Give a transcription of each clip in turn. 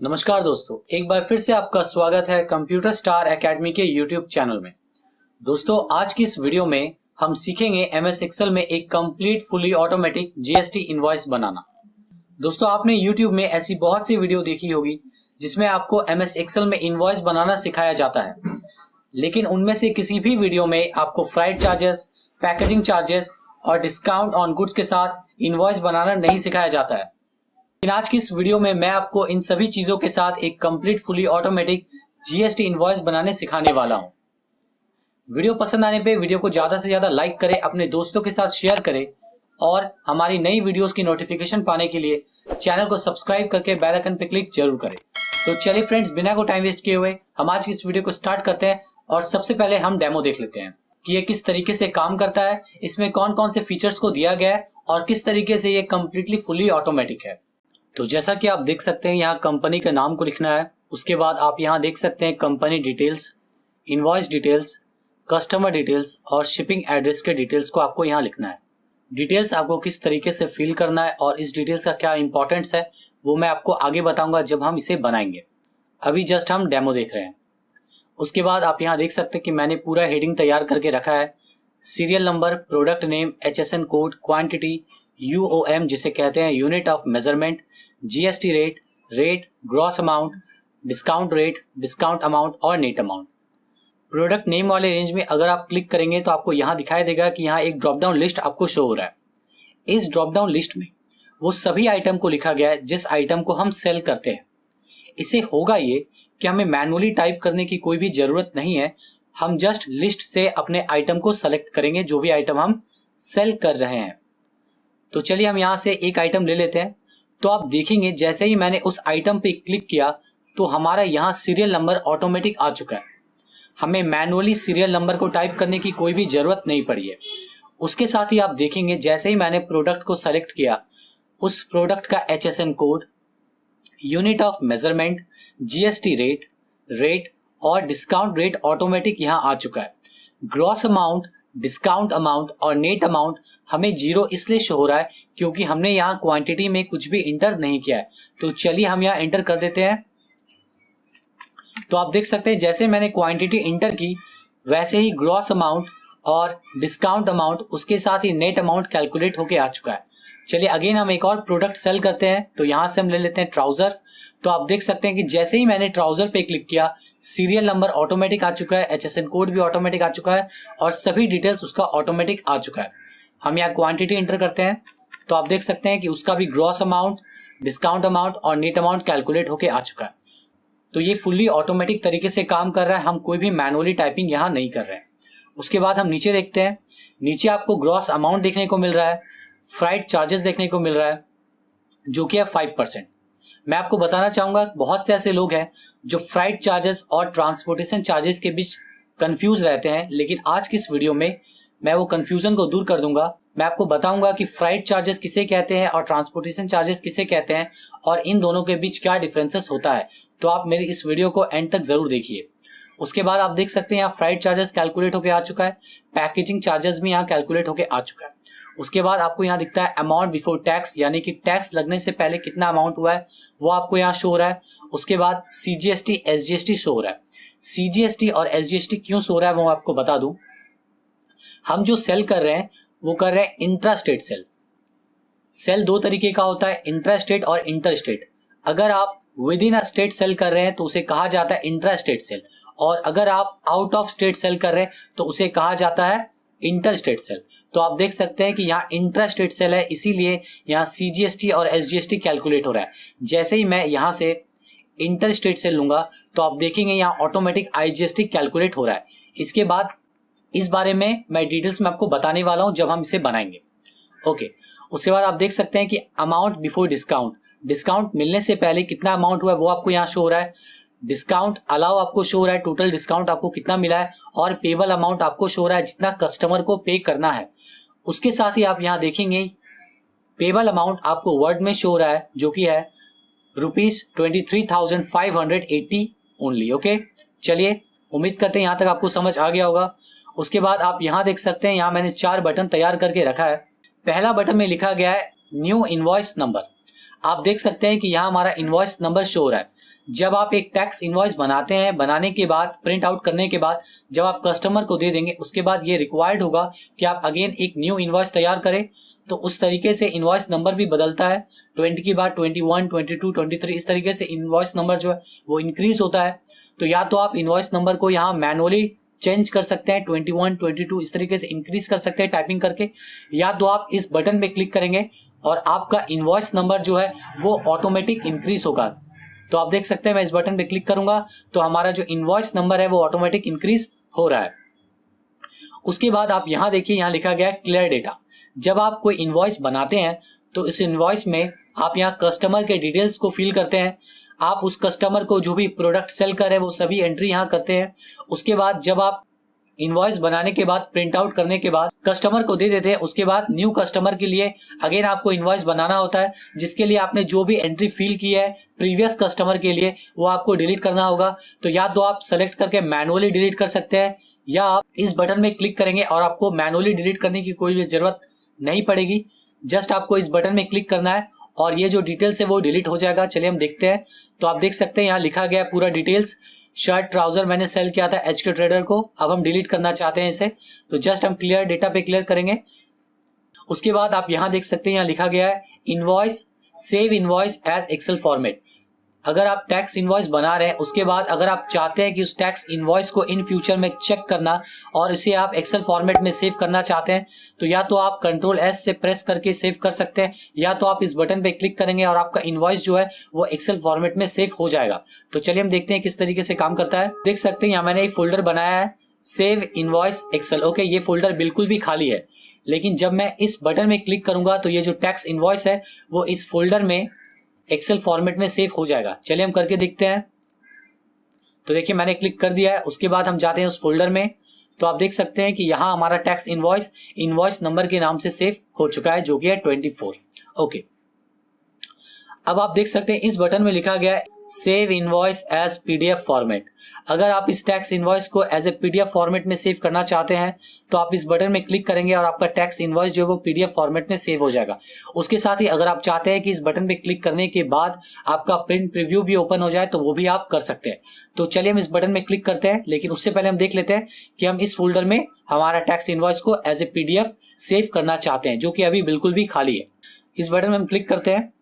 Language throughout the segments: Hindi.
नमस्कार दोस्तों, एक बार फिर से आपका स्वागत है कंप्यूटर स्टार एकेडमी के यूट्यूब चैनल में। दोस्तों, आज की इस वीडियो में हम सीखेंगे एमएस एक्सेल में एक complete fully automatic GST invoice बनाना। दोस्तों, आपने यूट्यूब में ऐसी बहुत सी वीडियो देखी होगी जिसमें आपको एमएस एक्सेल में इनवॉइस बनाना सिखाया जाता है, लेकिन उनमें से किसी भी वीडियो में आपको फ्राइट चार्जेस, पैकेजिंग चार्जेस और डिस्काउंट ऑन गुड्स के साथ इनवॉइस बनाना नहीं सिखाया जाता है। लेकिन आज की इस वीडियो में मैं आपको इन सभी चीजों के साथ एक complete fully automatic GST invoice बनाने सिखाने वाला हूं। वीडियो पसंद आने पे वीडियो को ज्यादा से ज्यादा लाइक करें, अपने दोस्तों के साथ शेयर करें और हमारी नई वीडियोस की नोटिफिकेशन पाने के लिए चैनल को सब्सक्राइब करके बेल आइकन पे क्लिक जरूर करें। तो चलिए फ्रेंड्स, बिना को टाइम वेस्ट किए हुए हम आज की इस वीडियो को स्टार्ट करते हैं और सबसे पहले हम डेमो देख लेते हैं कि ये किस तरीके से काम करता है, इसमें कौन कौन से फीचर्स को दिया गया है और किस तरीके से ये कंप्लीटली फुली ऑटोमेटिक है। तो जैसा कि आप देख सकते हैं, यहाँ कंपनी के नाम को लिखना है। उसके बाद आप यहाँ देख सकते हैं company details, invoice details, customer details और शिपिंग एड्रेस के डिटेल्स को आपको यहाँ लिखना है। डिटेल्स आपको किस तरीके से फिल करना है और इस डिटेल्स का क्या इंपॉर्टेंस है वो मैं आपको आगे बताऊंगा जब हम इसे बनाएंगे। अभी जस्ट हम डेमो देख रहे हैं। उसके बाद आप यहाँ देख सकते हैं कि मैंने पूरा हेडिंग तैयार करके रखा है। Serial number, product name, HSN code, quantity, UOM जिसे कहते हैं unit of measurement, GST rate, gross amount, discount rate, discount amount और नेट अमाउंट। प्रोडक्ट नेम वाले रेंज में अगर आप क्लिक करेंगे तो आपको यहाँ दिखाई देगा कि यहाँ एक ड्रॉप डाउन लिस्ट आपको शो हो रहा है। इस ड्रॉप डाउन लिस्ट में वो सभी आइटम को लिखा गया है जिस आइटम को हम सेल करते हैं। इससे होगा ये कि हमें मैनुअली टाइप करने की कोई भी जरूरत नहीं है। हम जस्ट लिस्ट से अपने आइटम को सेलेक्ट करेंगे, जो भी आइटम हम सेल कर रहे हैं। तो चलिए हम यहाँ से एक आइटम ले लेते हैं। तो आप देखेंगे जैसे ही मैंने उस आइटम पे क्लिक किया तो हमारा यहाँ सीरियल नंबर ऑटोमेटिक आ चुका है। हमें मैनुअली सीरियल नंबर को टाइप करने की कोई भी जरूरत नहीं पड़ी है। उसके साथ ही आप देखेंगे जैसे ही मैंने प्रोडक्ट को सेलेक्ट किया, उस प्रोडक्ट का HSN code, unit of measurement, GST rate और डिस्काउंट रेट ऑटोमेटिक यहाँ आ चुका है। ग्रॉस अमाउंट, डिस्काउंट अमाउंट और नेट अमाउंट हमें 0 इसलिए शो हो रहा है क्योंकि हमने यहाँ क्वांटिटी में कुछ भी इंटर नहीं किया है। तो चलिए हम यहाँ इंटर कर देते हैं। तो आप देख सकते हैं जैसे मैंने क्वांटिटी इंटर की वैसे ही ग्रॉस अमाउंट और डिस्काउंट अमाउंट, उसके साथ ही नेट अमाउंट कैलकुलेट होके आ चुका है। चलिए अगेन हम एक और प्रोडक्ट सेल करते हैं। तो यहाँ से हम ले लेते हैं ट्राउजर। तो आप देख सकते हैं कि जैसे ही मैंने ट्राउजर पे क्लिक किया, सीरियल नंबर ऑटोमेटिक आ चुका है, HSN कोड भी ऑटोमेटिक आ चुका है और सभी डिटेल्स उसका ऑटोमेटिक आ चुका है। हम यहाँ क्वांटिटी इंटर करते हैं तो आप देख सकते हैं कि उसका भी ग्रॉस अमाउंट, डिस्काउंट अमाउंट और नेट अमाउंट कैलकुलेट होके आ चुका है। तो ये फुल्ली ऑटोमेटिक तरीके से काम कर रहा है। हम कोई भी मैनुअली टाइपिंग यहाँ नहीं कर रहे हैं। उसके बाद हम नीचे देखते हैं। नीचे आपको ग्रॉस अमाउंट देखने को मिल रहा है, फ्राइट चार्जेस देखने को मिल रहा है जो कि है 5%। मैं आपको बताना चाहूंगा बहुत से ऐसे लोग हैं जो फ्राइट चार्जेस और ट्रांसपोर्टेशन चार्जेस के बीच कंफ्यूज रहते हैं, लेकिन आज की इस वीडियो में मैं वो कंफ्यूजन को दूर कर दूंगा। मैं आपको बताऊंगा कि फ्राइट चार्जेस किसे कहते हैं और ट्रांसपोर्टेशन चार्जेस किसे कहते हैं और इन दोनों के बीच क्या डिफरेंसेस होता है। तो आप मेरी इस वीडियो को एंड तक जरूर देखिए। उसके बाद आप देख सकते हैं यहाँ फ्राइट चार्जेस कैलकुलेट होकर आ चुका है, पैकेजिंग चार्जेस भी यहाँ कैलकुलेट होकर आ चुका है। उसके बाद आपको यहाँ दिखता है अमाउंट बिफोर टैक्स, यानी कि टैक्स लगने से पहले कितना अमाउंट हुआ है वो आपको यहाँ शो हो रहा है। उसके बाद CGST, SGST शो हो रहा है। CGST और SGST क्यों शो हो रहा है वो आपको बता दूं। हम जो सेल कर रहे हैं वो कर रहे हैं इंट्रा स्टेट सेल। सेल दो तरीके का होता है, इंट्रा स्टेट और इंटर स्टेट। अगर आप within a state sell कर रहे हैं तो उसे कहा जाता है इंट्रा स्टेट सेल, और अगर आप आउट ऑफ स्टेट सेल कर रहे हैं तो उसे कहा जाता है इंटर स्टेट सेल। तो आप देख सकते हैं कि यहाँ इंट्रा स्टेट सेल है, इसीलिए यहाँ CGST और SGST कैलकुलेट हो रहा है। जैसे ही मैं यहाँ से इंटर स्टेट सेल लूंगा तो आप देखेंगे यहाँ ऑटोमेटिक IGST कैलकुलेट हो रहा है। इसके बाद इस बारे में मैं डिटेल्स में आपको बताने वाला हूं जब हम इसे बनाएंगे। ओके, उसके बाद आप देख सकते हैं कि अमाउंट बिफोर डिस्काउंट, डिस्काउंट मिलने से पहले कितना अमाउंट हुआ है वो आपको यहाँ शो हो रहा है। डिस्काउंट अलाउ आपको शो हो रहा है, टोटल डिस्काउंट आपको कितना मिला है, और पेबल अमाउंट आपको शो हो रहा है जितना कस्टमर को पे करना है। उसके साथ ही आप यहाँ देखेंगे पेबल अमाउंट आपको वर्ड में शो हो रहा है जो कि है ₹23,580 ओनली। ओके, चलिए उम्मीद करते हैं यहाँ तक आपको समझ आ गया होगा। उसके बाद आप यहाँ देख सकते हैं यहाँ मैंने 4 बटन तैयार करके रखा है। पहला बटन में लिखा गया है न्यू इनवॉइस नंबर। आप देख सकते हैं कि यहाँ हमारा इनवॉइस नंबर शो हो रहा है। जब आप एक टैक्स इनवॉइस बनाते हैं, बनाने के बाद प्रिंट आउट करने के बाद जब आप कस्टमर को दे देंगे, उसके बाद ये रिक्वायर्ड होगा कि आप अगेन एक न्यू इनवॉइस तैयार करें। तो उस तरीके से इनवॉइस नंबर भी बदलता है। 20 की बार 21, 22, 23 इस तरीके से इनवॉइस नंबर जो है वो इंक्रीज होता है। तो या तो आप इनवॉइस नंबर को यहाँ मैनुअली चेंज कर सकते हैं, 21, 22 इस तरीके से इंक्रीज कर सकते हैं टाइपिंग करके, या तो आप इस बटन पे क्लिक करेंगे और आपका इनवॉइस नंबर जो है वो ऑटोमेटिक इंक्रीज होगा। तो आप देख सकते हैं मैं इस बटन पे क्लिक करूंगा तो हमारा जो इनवॉइस नंबर है वो ऑटोमेटिक इंक्रीज हो रहा है। उसके बाद आप यहां देखिए, यहां लिखा गया है क्लियर डेटा। जब आप कोई इनवॉइस बनाते हैं तो इस इनवॉइस में आप यहाँ कस्टमर के डिटेल्स को फिल करते हैं। आप उस कस्टमर को जो भी प्रोडक्ट सेल कर रहे हैं वो सभी एंट्री यहाँ करते हैं। उसके बाद जब आप इनवॉइस बनाने के बाद प्रिंट आउट करने के बाद कस्टमर को दे देते हैं, उसके बाद न्यू कस्टमर के लिए अगेन आपको इनवॉइस बनाना होता है, जिसके लिए आपने जो भी एंट्री फिल की है प्रीवियस कस्टमर के लिए वो आपको डिलीट करना होगा। तो या तो आप सेलेक्ट करके मैनुअली डिलीट कर सकते हैं, या आप इस बटन में क्लिक करेंगे और आपको मैनुअली डिलीट करने की कोई भी जरूरत नहीं पड़ेगी। जस्ट आपको इस बटन में क्लिक करना है और ये जो डिटेल्स है वो डिलीट हो जाएगा। चलिए हम देखते हैं। तो आप देख सकते हैं यहाँ लिखा गया है पूरा डिटेल्स। शर्ट ट्राउजर मैंने सेल किया था एचके ट्रेडर को, अब हम डिलीट करना चाहते हैं इसे, तो जस्ट हम क्लियर डेटा पे क्लियर करेंगे। उसके बाद आप यहाँ देख सकते हैं यहाँ लिखा गया है invoice, save invoice as Excel format. अगर आप टैक्स इनवॉइस बना रहे हैं, उसके बाद अगर आप चाहते हैं कि उस टैक्स इनवॉइस को इन फ्यूचर में चेक करना और इसे आप एक्सेल फॉर्मेट में सेव करना चाहते हैं, तो या तो आप कंट्रोल एस से प्रेस करके सेव कर सकते हैं, या तो आप इस बटन पे क्लिक करेंगे और आपका इनवॉइस जो है वो एक्सेल फॉर्मेट में सेव हो जाएगा। तो चलिए हम देखते हैं किस तरीके से काम करता है। देख सकते हैं यहाँ मैंने एक फोल्डर बनाया है, सेव इनवॉइस एक्सेल। ओके, ये फोल्डर बिल्कुल भी खाली है, लेकिन जब मैं इस बटन में क्लिक करूंगा तो ये जो टैक्स इनवॉइस है वो इस फोल्डर में एक्सेल फॉर्मेट में सेव हो जाएगा। चलिए हम करके देखते हैं। तो देखिए मैंने क्लिक कर दिया है। उसके बाद हम जाते हैं उस फोल्डर में, तो आप देख सकते हैं कि यहाँ हमारा टैक्स इनवॉइस नंबर के नाम से सेव हो चुका है, जो कि है 24। ओके, अब आप देख सकते हैं इस बटन में लिखा गया है save invoice as PDF format. अगर आप इस टैक्स इनवॉइस को एज ए पीडीएफ फॉर्मेट में सेव करना चाहते हैं तो आप इस बटन में क्लिक करेंगे और आपका टैक्स इनवॉइस जो है वो पीडीएफ फॉर्मेट में सेव हो जाएगा। उसके साथ ही अगर आप चाहते हैं कि इस बटन पे क्लिक करने के बाद आपका प्रिंट प्रीव्यू भी ओपन हो जाए तो वो भी आप कर सकते हैं। तो चलिए हम इस बटन में क्लिक करते हैं, लेकिन उससे पहले हम देख लेते हैं कि हम इस फोल्डर में हमारा टैक्स इनवॉइस को एज ए पीडीएफ सेव करना चाहते हैं, जो कि अभी बिल्कुल भी खाली है। इस बटन में हम क्लिक करते हैं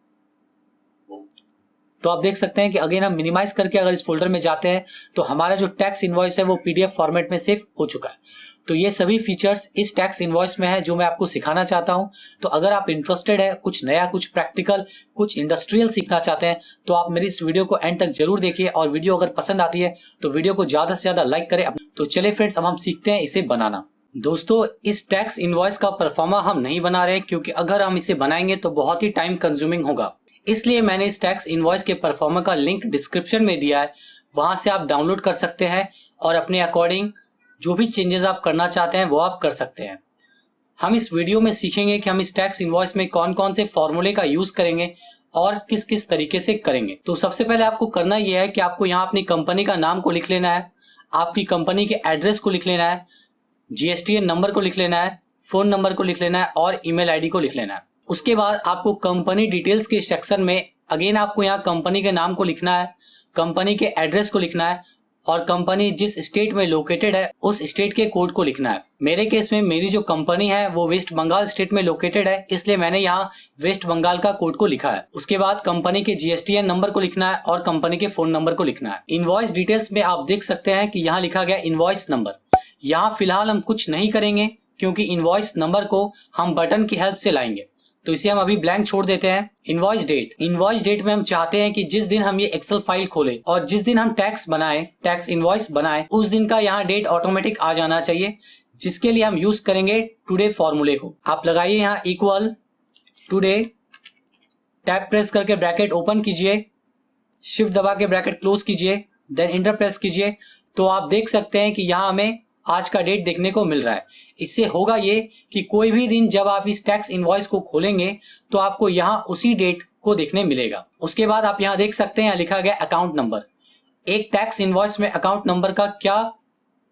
तो आप देख सकते हैं कि अगेन हम मिनिमाइज करके अगर इस फोल्डर में जाते हैं तो हमारा जो टैक्स इनवॉइस है वो पीडीएफ फॉर्मेट में सेव हो चुका है। तो ये सभी फीचर्स इस टैक्स इनवॉइस में है जो मैं आपको सिखाना चाहता हूं। तो अगर आप इंटरेस्टेड है, कुछ नया, कुछ प्रैक्टिकल, कुछ इंडस्ट्रियल सीखना चाहते हैं, तो आप मेरी इस वीडियो को एंड तक जरूर देखिए, और वीडियो अगर पसंद आती है तो वीडियो को ज्यादा से ज्यादा लाइक करें। तो चले फ्रेंड्स, अब हम सीखते हैं इसे बनाना। दोस्तों, इस टैक्स इनवॉइस का परफॉर्मा हम नहीं बना रहे, क्योंकि अगर हम इसे बनाएंगे तो बहुत ही टाइम कंज्यूमिंग होगा। इसलिए मैंने इस टैक्स इनवॉइस के परफॉर्मा का लिंक डिस्क्रिप्शन में दिया है, वहां से आप डाउनलोड कर सकते हैं और अपने अकॉर्डिंग जो भी चेंजेस आप करना चाहते हैं वो आप कर सकते हैं। हम इस वीडियो में सीखेंगे कि हम इस टैक्स इनवॉइस में कौन कौन से फॉर्मूले का यूज करेंगे और किस किस तरीके से करेंगे। तो सबसे पहले आपको करना यह है कि आपको यहाँ अपनी कंपनी का नाम को लिख लेना है, आपकी कंपनी के एड्रेस को लिख लेना है, जीएसटीएन नंबर को लिख लेना है, फोन नंबर को लिख लेना है और ईमेल आईडी को लिख लेना है। उसके बाद आपको कंपनी डिटेल्स के सेक्शन में अगेन आपको यहाँ कंपनी के नाम को लिखना है, कंपनी के एड्रेस को लिखना है और कंपनी जिस स्टेट में लोकेटेड है उस स्टेट के कोड को लिखना है। मेरे केस में मेरी जो कंपनी है वो वेस्ट बंगाल स्टेट में लोकेटेड है, इसलिए मैंने यहाँ वेस्ट बंगाल का कोड को लिखा है। उसके बाद कंपनी के जीएसटीएन नंबर को लिखना है और कंपनी के फोन नंबर को लिखना है। इनवॉइस डिटेल्स में आप देख सकते हैं कि यहाँ लिखा गया इनवॉइस नंबर। यहाँ फिलहाल हम कुछ नहीं करेंगे, क्योंकि इनवॉइस नंबर को हम बटन की हेल्प से लाएंगे, तो इसे हम अभी ब्लैंक छोड़ देते हैं। इनवॉइस डेट में हम चाहते हैं कि जिस दिन हम ये एक्सेल फाइल खोलें और जिस दिन हम टैक्स इनवॉइस बनाए, उस दिन का यहाँ डेट ऑटोमेटिक आ जाना चाहिए, जिसके लिए हम यूज करेंगे टुडे फॉर्मूले को। आप लगाइए यहाँ इक्वल टुडे, टैब प्रेस करके ब्रैकेट ओपन कीजिए, शिफ्ट दबा के ब्रैकेट क्लोज कीजिए, देन इंटर प्रेस कीजिए। तो आप देख सकते हैं कि यहाँ हमें आज का डेट देखने को मिल रहा है। इससे होगा ये कि कोई भी दिन जब आप इस टैक्स इनवॉइस को खोलेंगे तो आपको यहाँ उसी डेट को देखने मिलेगा। उसके बाद आप यहाँ देख सकते हैं यहाँ लिखा गया अकाउंट नंबर। एक टैक्स इनवॉइस में अकाउंट नंबर का क्या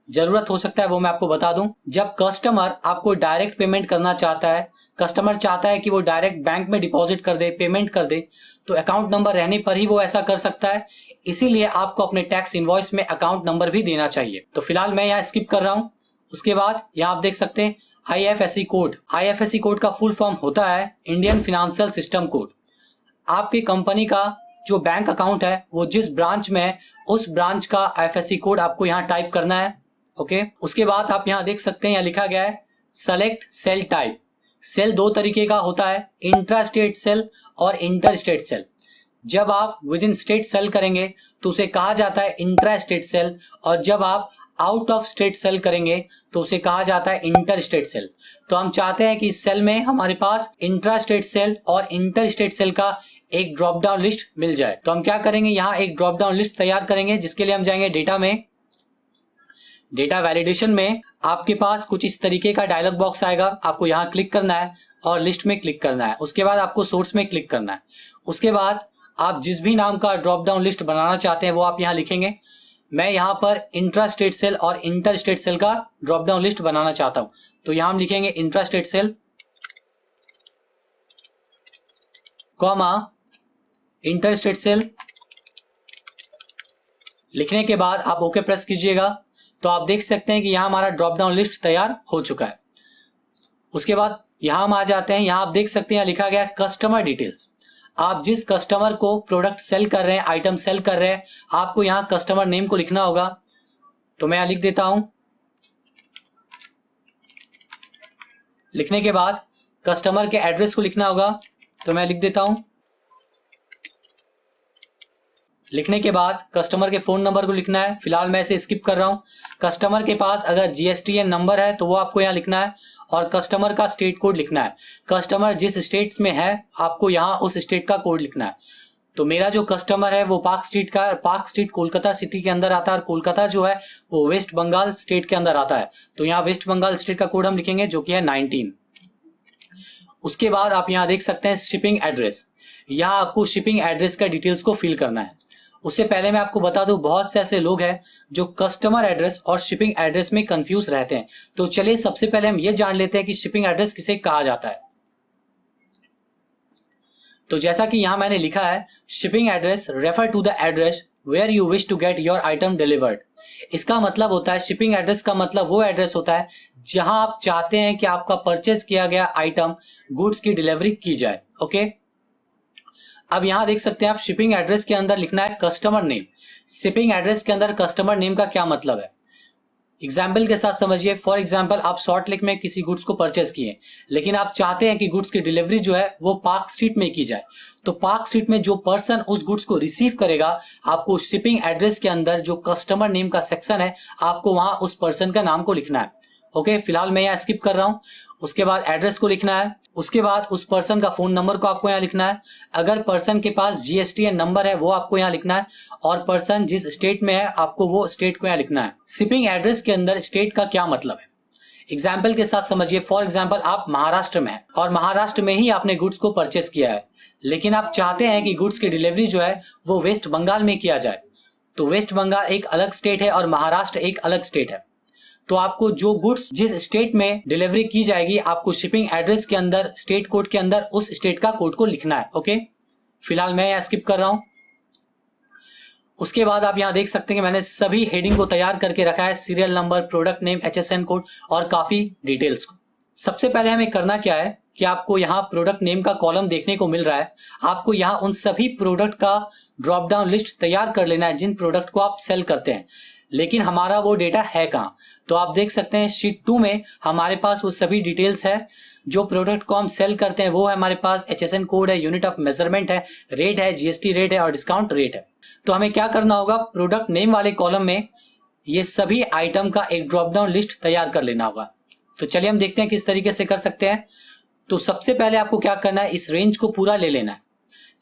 जरूरत हो सकता है वो मैं आपको बता दूं। जब कस्टमर आपको डायरेक्ट पेमेंट करना चाहता है, कस्टमर चाहता है कि वो डायरेक्ट बैंक में डिपॉजिट कर दे, पेमेंट कर दे, तो अकाउंट नंबर रहने पर ही वो ऐसा कर सकता है। इसीलिए आपको अपने टैक्स इनवॉइस में अकाउंट नंबर भी देना चाहिए। तो फिलहाल मैं यहाँ स्किप कर रहा हूँ। उसके बाद यहाँ आप देख सकते हैं IFSC कोड। IFSC कोड का फुल फॉर्म होता है इंडियन फाइनेंशियल सिस्टम कोड। आपकी कंपनी का जो बैंक अकाउंट है वो जिस ब्रांच में है उस ब्रांच का IFSC कोड आपको यहाँ टाइप करना है। ओके, उसके बाद आप यहाँ देख सकते हैं यहाँ लिखा गया है सेलेक्ट सेल टाइप। सेल दो तरीके का होता है, इंट्रा स्टेट सेल और इंटर स्टेट सेल। जब आप विद इन स्टेट सेल करेंगे तो उसे कहा जाता है इंट्रा स्टेट सेल, और जब आप आउट ऑफ स्टेट सेल करेंगे तो उसे कहा जाता है इंटर स्टेट सेल। तो हम चाहते हैं कि इस सेल में हमारे पास इंट्रा स्टेट सेल और इंटर स्टेट सेल का एक ड्रॉप डाउन लिस्ट मिल जाए। तो हम क्या करेंगे, यहाँ एक ड्रॉप डाउन लिस्ट तैयार करेंगे, जिसके लिए हम जाएंगे डेटा में। डेटा वैलिडेशन में आपके पास कुछ इस तरीके का डायलॉग बॉक्स आएगा। आपको यहाँ क्लिक करना है और लिस्ट में क्लिक करना है। उसके बाद आपको सोर्स में क्लिक करना है। उसके बाद आप जिस भी नाम का ड्रॉप डाउन लिस्ट बनाना चाहते हैं वो आप यहाँ लिखेंगे। मैं यहाँ पर इंट्रा स्टेट सेल और इंटर स्टेट सेल का ड्रॉप डाउन लिस्ट बनाना चाहता हूं, तो यहाँ हम लिखेंगे intra state sale comma inter state sale. लिखने के बाद आप ओके प्रेस कीजिएगा तो आप देख सकते हैं कि यहाँ हमारा ड्रॉप डाउन लिस्ट तैयार हो चुका है। उसके बाद यहाँ हम आ जाते हैं। यहाँ आप देख सकते हैं लिखा गया कस्टमर डिटेल्स। आप जिस कस्टमर को प्रोडक्ट सेल कर रहे हैं, आइटम सेल कर रहे हैं, आपको यहाँ कस्टमर नेम को लिखना होगा। तो मैं यहाँ लिख देता हूं। लिखने के बाद कस्टमर के एड्रेस को लिखना होगा, तो मैं लिख देता हूं। लिखने के बाद कस्टमर के फोन नंबर को लिखना है। फिलहाल मैं इसे स्किप कर रहा हूं। कस्टमर के पास अगर GSTN नंबर है तो वो आपको यहाँ लिखना है, और कस्टमर का स्टेट कोड लिखना है। कस्टमर जिस स्टेट में है आपको यहाँ उस स्टेट का कोड लिखना है। तो मेरा जो कस्टमर है वो पार्क स्ट्रीट का, पार्क स्ट्रीट कोलकाता सिटी के अंदर आता है, और कोलकाता जो है वो वेस्ट बंगाल स्टेट के अंदर आता है। तो यहाँ वेस्ट बंगाल स्टेट का कोड हम लिखेंगे जो कि है 19। उसके बाद आप यहाँ देख सकते हैं शिपिंग एड्रेस। यहाँ आपको शिपिंग एड्रेस का डिटेल्स को फिल करना है। उससे पहले मैं आपको बता दूं, बहुत से ऐसे लोग हैं जो कस्टमर एड्रेस और शिपिंग एड्रेस में कंफ्यूज रहते हैं। तो चलिए सबसे पहले हम ये जान लेते हैं कि शिपिंग एड्रेस किसे कहा जाता है। तो जैसा कि यहां मैंने लिखा है, shipping address refer to the address where you wish to get your item delivered. इसका मतलब होता है, शिपिंग एड्रेस का मतलब वो एड्रेस होता है जहां आप चाहते हैं कि आपका परचेज किया गया आइटम, गुड्स की डिलीवरी की जाए। ओके, अब यहां देख सकते हैं आप शिपिंग एड्रेस के अंदर लिखना है कस्टमर नेम। शिपिंग एड्रेस के अंदर कस्टमर नेम का क्या मतलब है, एग्जाम्पल के साथ समझिए। फॉर एग्जाम्पल आप सॉल्ट लेक में किसी गुड्स को परचेज किए, लेकिन आप चाहते हैं कि गुड्स की डिलीवरी जो है वो पार्क स्ट्रीट में की जाए। तो पार्क स्ट्रीट में जो पर्सन उस गुड्स को रिसीव करेगा, आपको शिपिंग एड्रेस के अंदर जो कस्टमर नेम का सेक्शन है, आपको वहां उस पर्सन का नाम को लिखना है। ओके, फिलहाल मैं यहाँ स्किप कर रहा हूं। उसके बाद एड्रेस को लिखना है। उसके बाद उस पर्सन का फोन नंबर को आपको यहाँ लिखना है। अगर पर्सन के पास GSTN नंबर है वो आपको यहाँ लिखना है, और पर्सन जिस स्टेट में है आपको वो स्टेट को यहाँ लिखना है। शिपिंग एड्रेस के अंदर स्टेट का क्या मतलब है, एग्जाम्पल के साथ समझिए। फॉर एग्जाम्पल आप महाराष्ट्र में है और महाराष्ट्र में ही आपने गुड्स को परचेस किया है, लेकिन आप चाहते हैं कि गुड्स की डिलीवरी जो है वो वेस्ट बंगाल में किया जाए। तो वेस्ट बंगाल एक अलग स्टेट है और महाराष्ट्र एक अलग स्टेट है। तो आपको जो गुड्स जिस स्टेट में डिलीवरी की जाएगी, आपको शिपिंग एड्रेस के अंदर, स्टेट कोड के अंदर उस स्टेट का कोड को लिखना है। ओके, फिलहाल मैं यहाँ स्किप कर रहा हूं। उसके बाद आप यहाँ देख सकते हैं कि मैंने सभी हेडिंग को तैयार करके रखा है, serial number, product name, HSN code और काफी डिटेल्स को। सबसे पहले हमें करना क्या है कि आपको यहाँ प्रोडक्ट नेम का कॉलम देखने को मिल रहा है। आपको यहाँ उन सभी प्रोडक्ट का ड्रॉप डाउन लिस्ट तैयार कर लेना है जिन प्रोडक्ट को आप सेल करते हैं, लेकिन हमारा वो डेटा है कहाँ। तो आप देख सकते हैं शीट 2 में हमारे पास वो सभी डिटेल्स है। जो प्रोडक्ट को हम सेल करते हैं वो है हमारे पास HSN कोड है, यूनिट ऑफ मेजरमेंट है, रेट है, GST रेट है और डिस्काउंट रेट है। तो हमें क्या करना होगा, प्रोडक्ट नेम वाले कॉलम में ये सभी आइटम का एक ड्रॉप डाउन लिस्ट तैयार कर लेना होगा। तो चलिए हम देखते हैं किस तरीके से कर सकते हैं। तो सबसे पहले आपको क्या करना है, इस रेंज को पूरा ले लेना है।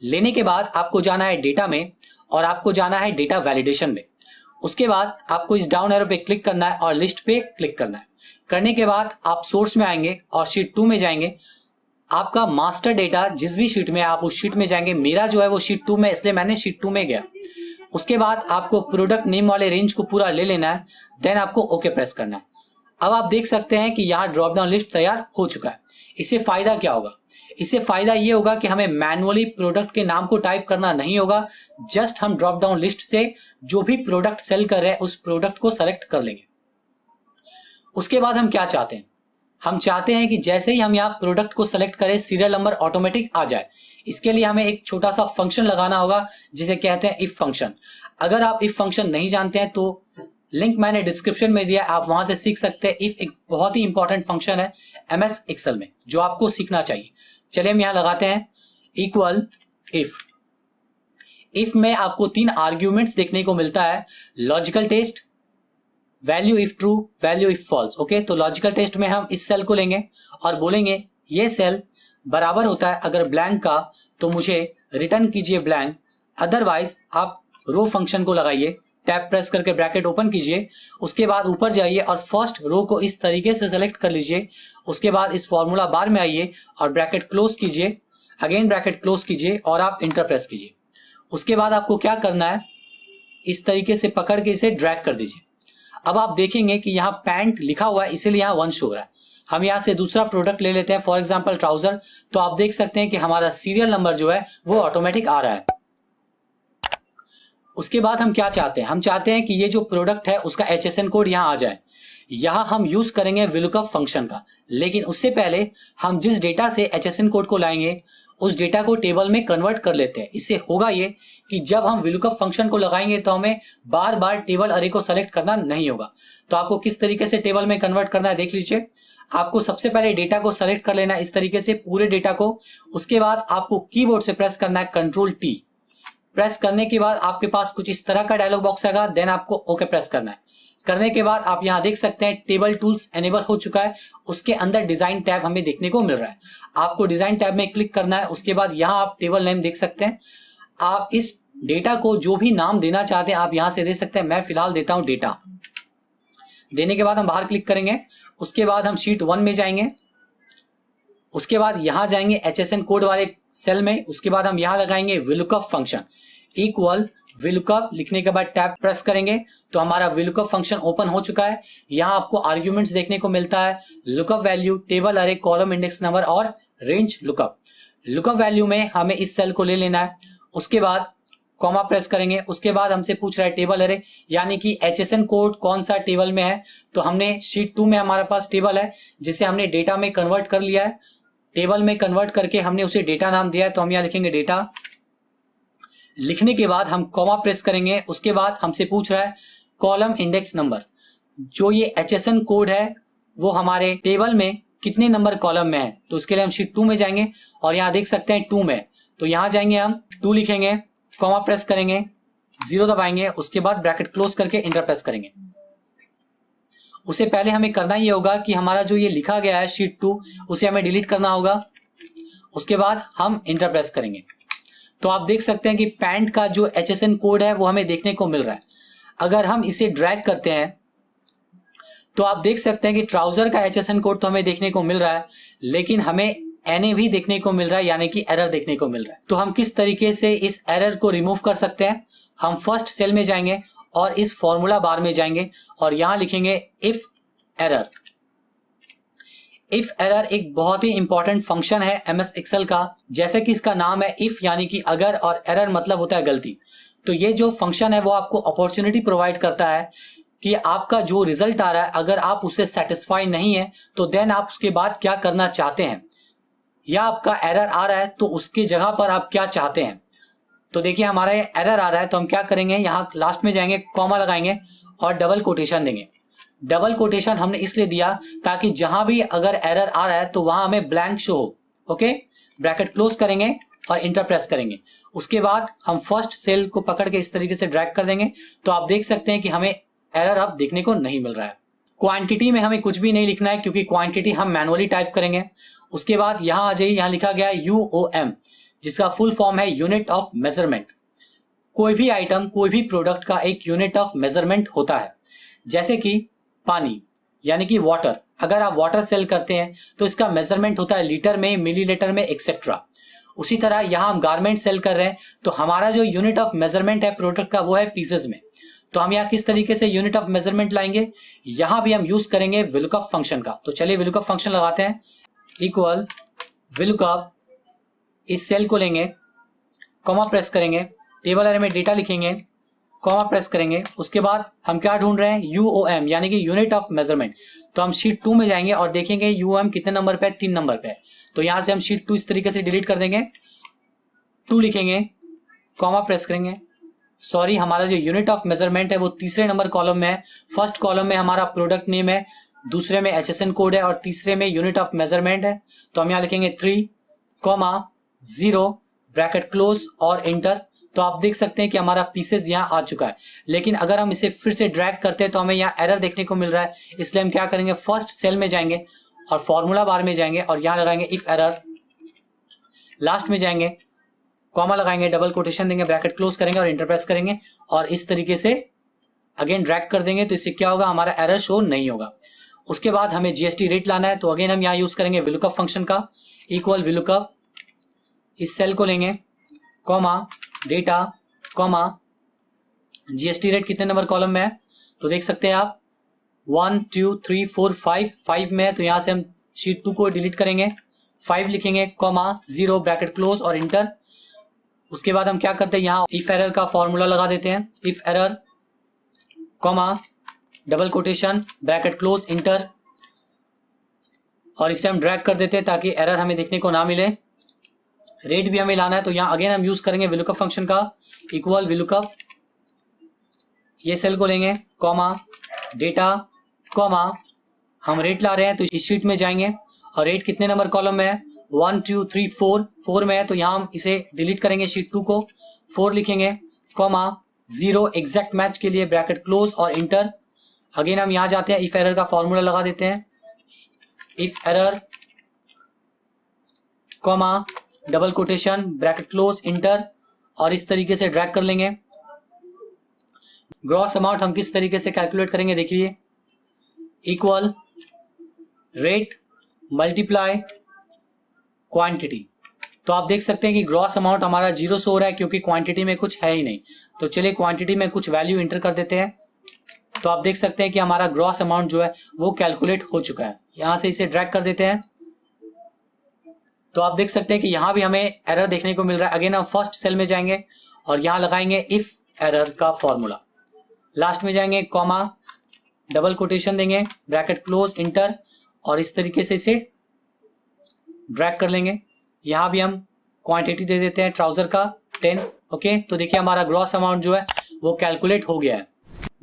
लेने के बाद आपको जाना है डेटा में और आपको जाना है डेटा वैलिडेशन में। उसके बाद आपको इस डाउन एरो पे क्लिक करना है और लिस्ट पे क्लिक करना है। करने के बाद आप सोर्स में आएंगे और शीट 2 में जाएंगे। आपका मास्टर डेटा जिस भी शीट में आप उस शीट में जाएंगे। मेरा जो है वो शीट 2 में, इसलिए मैंने शीट 2 में गया। उसके बाद आपको प्रोडक्ट नेम वाले रेंज को पूरा ले लेना है, देन आपको ओके प्रेस करना है। अब आप देख सकते हैं कि यहाँ ड्रॉप डाउन लिस्ट तैयार हो चुका है। इससे फायदा क्या होगा? इससे फायदा ये होगा कि हमें मैनुअली प्रोडक्ट के नाम को टाइप करना नहीं होगा। जस्ट हम ड्रॉप डाउन लिस्ट से जो भी प्रोडक्ट सेल कर रहे हैं उस प्रोडक्ट को सेलेक्ट कर लेंगे। उसके बाद हम क्या चाहते हैं? हम चाहते हैं कि जैसे ही हम यहाँ प्रोडक्ट को सेलेक्ट करें सीरियल नंबर ऑटोमेटिक आ जाए। इसके लिए हमें एक छोटा सा फंक्शन लगाना होगा जिसे कहते हैं इफ फंक्शन। अगर आप इफ फंक्शन नहीं जानते हैं तो लिंक मैंने डिस्क्रिप्शन में दिया, आप वहां से सीख सकते हैं। इफ एक बहुत ही इंपॉर्टेंट फंक्शन है एमएस एक्सेल में जो आपको सीखना चाहिए। चलिए हम यहां लगाते हैं इक्वल इफ। इफ में आपको 3 आर्ग्यूमेंट्स देखने को मिलता है, logical test, value if true, value if false. Okay, तो लॉजिकल टेस्ट में हम इस सेल को लेंगे और बोलेंगे ये सेल बराबर होता है अगर ब्लैंक का तो मुझे रिटर्न कीजिए ब्लैंक, अदरवाइज आप रो फंक्शन को लगाइए, टैब प्रेस करके ब्रैकेट ओपन कीजिए, उसके बाद ऊपर जाइए और फर्स्ट रो को इस तरीके से सेलेक्ट कर लीजिए। उसके बाद इस फॉर्मूला बार में आइए और ब्रैकेट क्लोज कीजिए, अगेन ब्रैकेट क्लोज कीजिए और आप इंटर प्रेस कीजिए। उसके बाद आपको क्या करना है, इस तरीके से पकड़ के इसे ड्रैग कर दीजिए। अब आप देखेंगे कि यहाँ पैंट लिखा हुआ है इसीलिए यहाँ 1 शो हो रहा है। हम यहाँ से दूसरा प्रोडक्ट ले लेते हैं, फॉर एग्जांपल ट्राउजर, तो आप देख सकते हैं कि हमारा सीरियल नंबर जो है वो ऑटोमेटिक आ रहा है। उसके बाद हम क्या चाहते हैं? हम चाहते हैं कि ये जो प्रोडक्ट है उसका HSN कोड यहाँ आ जाए। यहाँ हम यूज करेंगे VLOOKUP फंक्शन का, लेकिन उससे पहले हम जिस डेटा से HSN कोड को लाएंगे उस डेटा को टेबल में कन्वर्ट कर लेते हैं। इससे होगा ये कि जब हम VLOOKUP फंक्शन को लगाएंगे तो हमें बार बार टेबल अरे को सेलेक्ट करना नहीं होगा। तो आपको किस तरीके से टेबल में कन्वर्ट करना है देख लीजिए। आपको सबसे पहले डेटा को सेलेक्ट कर लेना है इस तरीके से, पूरे डेटा को। उसके बाद आपको कीबोर्ड से प्रेस करना है Ctrl+T। प्रेस करने के बाद आपके पास कुछ इस तरह का डायलॉग बॉक्स आएगा, देन आपको ओके प्रेस करना है। करने के बाद आप यहां देख सकते हैं टेबल टूल्स एनेबल हो चुका है, उसके अंदर डिजाइन टैब हमें देखने को मिल रहा है। आपको डिजाइन टैब में क्लिक करना है। उसके बाद यहां आप टेबल नेम देख सकते हैं। आप इस डेटा को जो भी नाम देना चाहते हैं आप यहां से दे सकते हैं। मैं फिलहाल देता हूं डेटा। देने के बाद हम बाहर क्लिक करेंगे। उसके बाद हम शीट 1 में जाएंगे। उसके बाद यहां जाएंगे HSN कोड वाले सेल में। उसके बाद हम यहां लगाएंगे VLOOKUP फंक्शन इक्वल VLOOKUP। लिखने के बाद टैब प्रेस करेंगे तो हमारा VLOOKUP फंक्शन ओपन हो चुका है। यहाँ आपको आर्ग्यूमेंट्स देखने को मिलता है, लुकअप वैल्यू, टेबल अरे, कॉलम इंडेक्स नंबर और रेंज लुकअप। लुकअप वैल्यू में हमें इस सेल को ले लेना है। उसके बाद कॉमा प्रेस करेंगे। उसके बाद हमसे पूछ रहा है टेबल अरे, यानी कि HSN कोड कौन सा टेबल में है। तो हमने शीट 2 में हमारे पास टेबल है जिसे हमने डेटा में कन्वर्ट कर लिया है। टेबल में कन्वर्ट करके हमने उसे डेटा नाम दिया है, तो हम यहाँ लिखेंगे डेटा। लिखने के बाद हम कॉमा प्रेस करेंगे। उसके बाद हमसे पूछ रहा है कॉलम इंडेक्स नंबर, जो ये HSN कोड है वो हमारे टेबल में कितने नंबर कॉलम में है। तो इसके लिए हम शीट 2 में जाएंगे और यहाँ देख सकते हैं 2 में, तो यहाँ जाएंगे हम 2 लिखेंगे, कॉमा प्रेस करेंगे, 0 दबाएंगे, उसके बाद ब्रैकेट क्लोज करके इंटर प्रेस करेंगे। उससे पहले हमें करना ये होगा कि हमारा जो ये लिखा गया है शीट 2 उसे हमें डिलीट करना होगा। उसके बाद हम इंटर प्रेस करेंगे तो आप देख सकते हैं कि पैंट का जो HSN कोड है वो हमें देखने को मिल रहा है। अगर हम इसे ड्रैग करते हैं तो आप देख सकते हैं कि ट्राउजर का HSN कोड तो हमें देखने को मिल रहा है, लेकिन हमें NA भी देखने को मिल रहा है, यानी कि एरर देखने को मिल रहा है। तो हम किस तरीके से इस एरर को रिमूव कर सकते हैं? हम फर्स्ट सेल में जाएंगे और इस फॉर्मूला बार में जाएंगे और यहां लिखेंगे इफ एरर। इफ एरर एक बहुत ही इंपॉर्टेंट फंक्शन है MS एक्सेल का, जैसे कि इसका नाम है इफ यानी कि अगर, और एरर मतलब होता है गलती। तो ये जो फंक्शन है वो आपको अपॉर्चुनिटी प्रोवाइड करता है कि आपका जो रिजल्ट आ रहा है अगर आप उससे सेटिस्फाई नहीं है तो देन आप उसके बाद क्या करना चाहते हैं, या आपका एरर आ रहा है तो उसकी जगह पर आप क्या चाहते हैं। तो देखिए हमारा ये एरर आ रहा है तो हम क्या करेंगे, यहाँ लास्ट में जाएंगे, कॉमा लगाएंगे और डबल कोटेशन देंगे। डबल कोटेशन हमने इसलिए दिया ताकि जहां भी अगर एरर आ रहा है तो वहां हमें ब्लैंक शो हो। ओके, ब्रैकेट क्लोज करेंगे और इंटर प्रेस करेंगे। उसके बाद हम फर्स्ट सेल को पकड़ के इस तरीके से ड्रैग कर देंगे तो आप देख सकते हैं कि हमें एरर अब देखने को नहीं मिल रहा है। क्वांटिटी में हमें कुछ भी नहीं लिखना है क्योंकि क्वांटिटी हम मैनुअली टाइप करेंगे। उसके बाद यहां आ जाइए, यहां लिखा गया है UOM, जिसका फुल फॉर्म है यूनिट ऑफ मेजरमेंट। कोई भी आइटम, कोई भी प्रोडक्ट का एक यूनिट ऑफ मेजरमेंट होता है, जैसे कि पानी यानी कि वाटर। अगर आप वाटर सेल करते हैं तो इसका मेजरमेंट होता है लीटर में, मिलीलीटर में, एक्सेट्रा। उसी तरह यहां हम गारमेंट सेल कर रहे हैं तो हमारा जो यूनिट ऑफ मेजरमेंट है प्रोडक्ट का वो है पीसेज में। तो हम यहाँ किस तरीके से यूनिट ऑफ मेजरमेंट लाएंगे, यहां भी हम यूज करेंगे VLOOKUP फंक्शन का। तो चलिए VLOOKUP फंक्शन लगाते हैं इक्वल VLOOKUP, इस सेल को लेंगे, कॉमा प्रेस करेंगे, टेबल अरे में डेटा लिखेंगे, कॉमा प्रेस करेंगे। उसके बाद हम क्या ढूंढ रहे हैं, UOM यानी कि यूनिट ऑफ मेजरमेंट। तो हम शीट 2 में जाएंगे और देखेंगे UOM कितने नंबर पे है, 3 नंबर पे है। तो यहां से हम शीट 2 इस तरीके से डिलीट कर देंगे, 2 लिखेंगे, कॉमा प्रेस करेंगे। सॉरी, हमारा जो यूनिट ऑफ मेजरमेंट है वो तीसरे नंबर कॉलम में है। फर्स्ट कॉलम में हमारा प्रोडक्ट नेम है, दूसरे में HSN कोड है और तीसरे में यूनिट ऑफ मेजरमेंट है। तो हम यहाँ लिखेंगे 3,0 ब्रैकेट क्लोज और इंटर। तो आप देख सकते हैं कि हमारा पीसेस यहाँ आ चुका है। लेकिन अगर हम इसे फिर से ड्रैग करते हैं तो हमें यहाँ एरर देखने को मिल रहा है। इसलिए हम क्या करेंगे, फर्स्ट सेल में जाएंगे और फॉर्मूला बार में जाएंगे और यहाँ लगाएंगे इफ एरर, लास्ट में जाएंगे, कॉमा लगाएंगे, डबल कोटेशन देंगे, ब्रैकेट क्लोज करेंगे और इंटर प्रेस करेंगे और इस तरीके से अगेन ड्रैग कर देंगे। तो इससे क्या होगा, हमारा एरर शो नहीं होगा। उसके बाद हमें GST रेट लाना है। तो अगेन हम यहाँ यूज करेंगे VLOOKUP फंक्शन का, इक्वल VLOOKUP, इस सेल को लेंगे, comma data, comma GST rate कितने नंबर कॉलम में है, तो देख सकते हैं आप 1 2 3 4 5 में है। तो यहां से हम शीट 2 को डिलीट करेंगे, 5 लिखेंगे, कॉमा 0 ब्रैकेट क्लोज और इंटर। उसके बाद हम क्या करते हैं, यहाँ इफ एरर का फॉर्मूला लगा देते हैं, if error, comma double quotation, bracket close, inter और इसे हम ड्रैग कर देते हैं ताकि एरर हमें देखने को ना मिले। रेट भी हमें लाना है। तो यहाँ अगेन हम यूज करेंगे VLOOKUP फंक्शन का, इक्वल VLOOKUP, ये सेल को लेंगे, कॉमा डेटा, कॉमा हम रेट ला रहे हैं तो इस शीट में जाएंगे और रेट कितने नंबर कॉलम में है, 1 2 3 4 में है। तो यहाँ हम इसे डिलीट करेंगे, शीट 2 को, 4 लिखेंगे, कॉमा 0 एग्जैक्ट मैच के लिए ब्रैकेट क्लोज और इंटर। अगेन हम यहाँ जाते हैं, इफ एरर का फॉर्मूला लगा देते हैं, if error, comma double quotation, bracket close, inter और इस तरीके से ड्रैग कर लेंगे। ग्रॉस अमाउंट हम किस तरीके से कैलकुलेट करेंगे देखिए, इक्वल रेट मल्टीप्लाई क्वांटिटी। तो आप देख सकते हैं कि ग्रॉस अमाउंट हमारा 0 शो हो रहा है क्योंकि क्वांटिटी में कुछ है ही नहीं। तो चलिए क्वांटिटी में कुछ वैल्यू इंटर कर देते हैं। तो आप देख सकते हैं कि हमारा ग्रॉस अमाउंट जो है वो कैलकुलेट हो चुका है। यहां से इसे ड्रैग कर देते हैं। तो आप देख सकते हैं कि यहां भी हमें एरर देखने को मिल रहा है। अगेन हम फर्स्ट सेल में जाएंगे और यहां लगाएंगे इफ एरर का फॉर्मूला, लास्ट में जाएंगे, कॉमा डबल कोटेशन देंगे, ब्रैकेट क्लोज, इंटर और इस तरीके से इसे ड्रैग कर लेंगे। यहां भी हम क्वांटिटी दे देते हैं ट्राउजर का 10। ओके, तो देखिए हमारा ग्रॉस अमाउंट जो है वो कैलकुलेट हो गया है।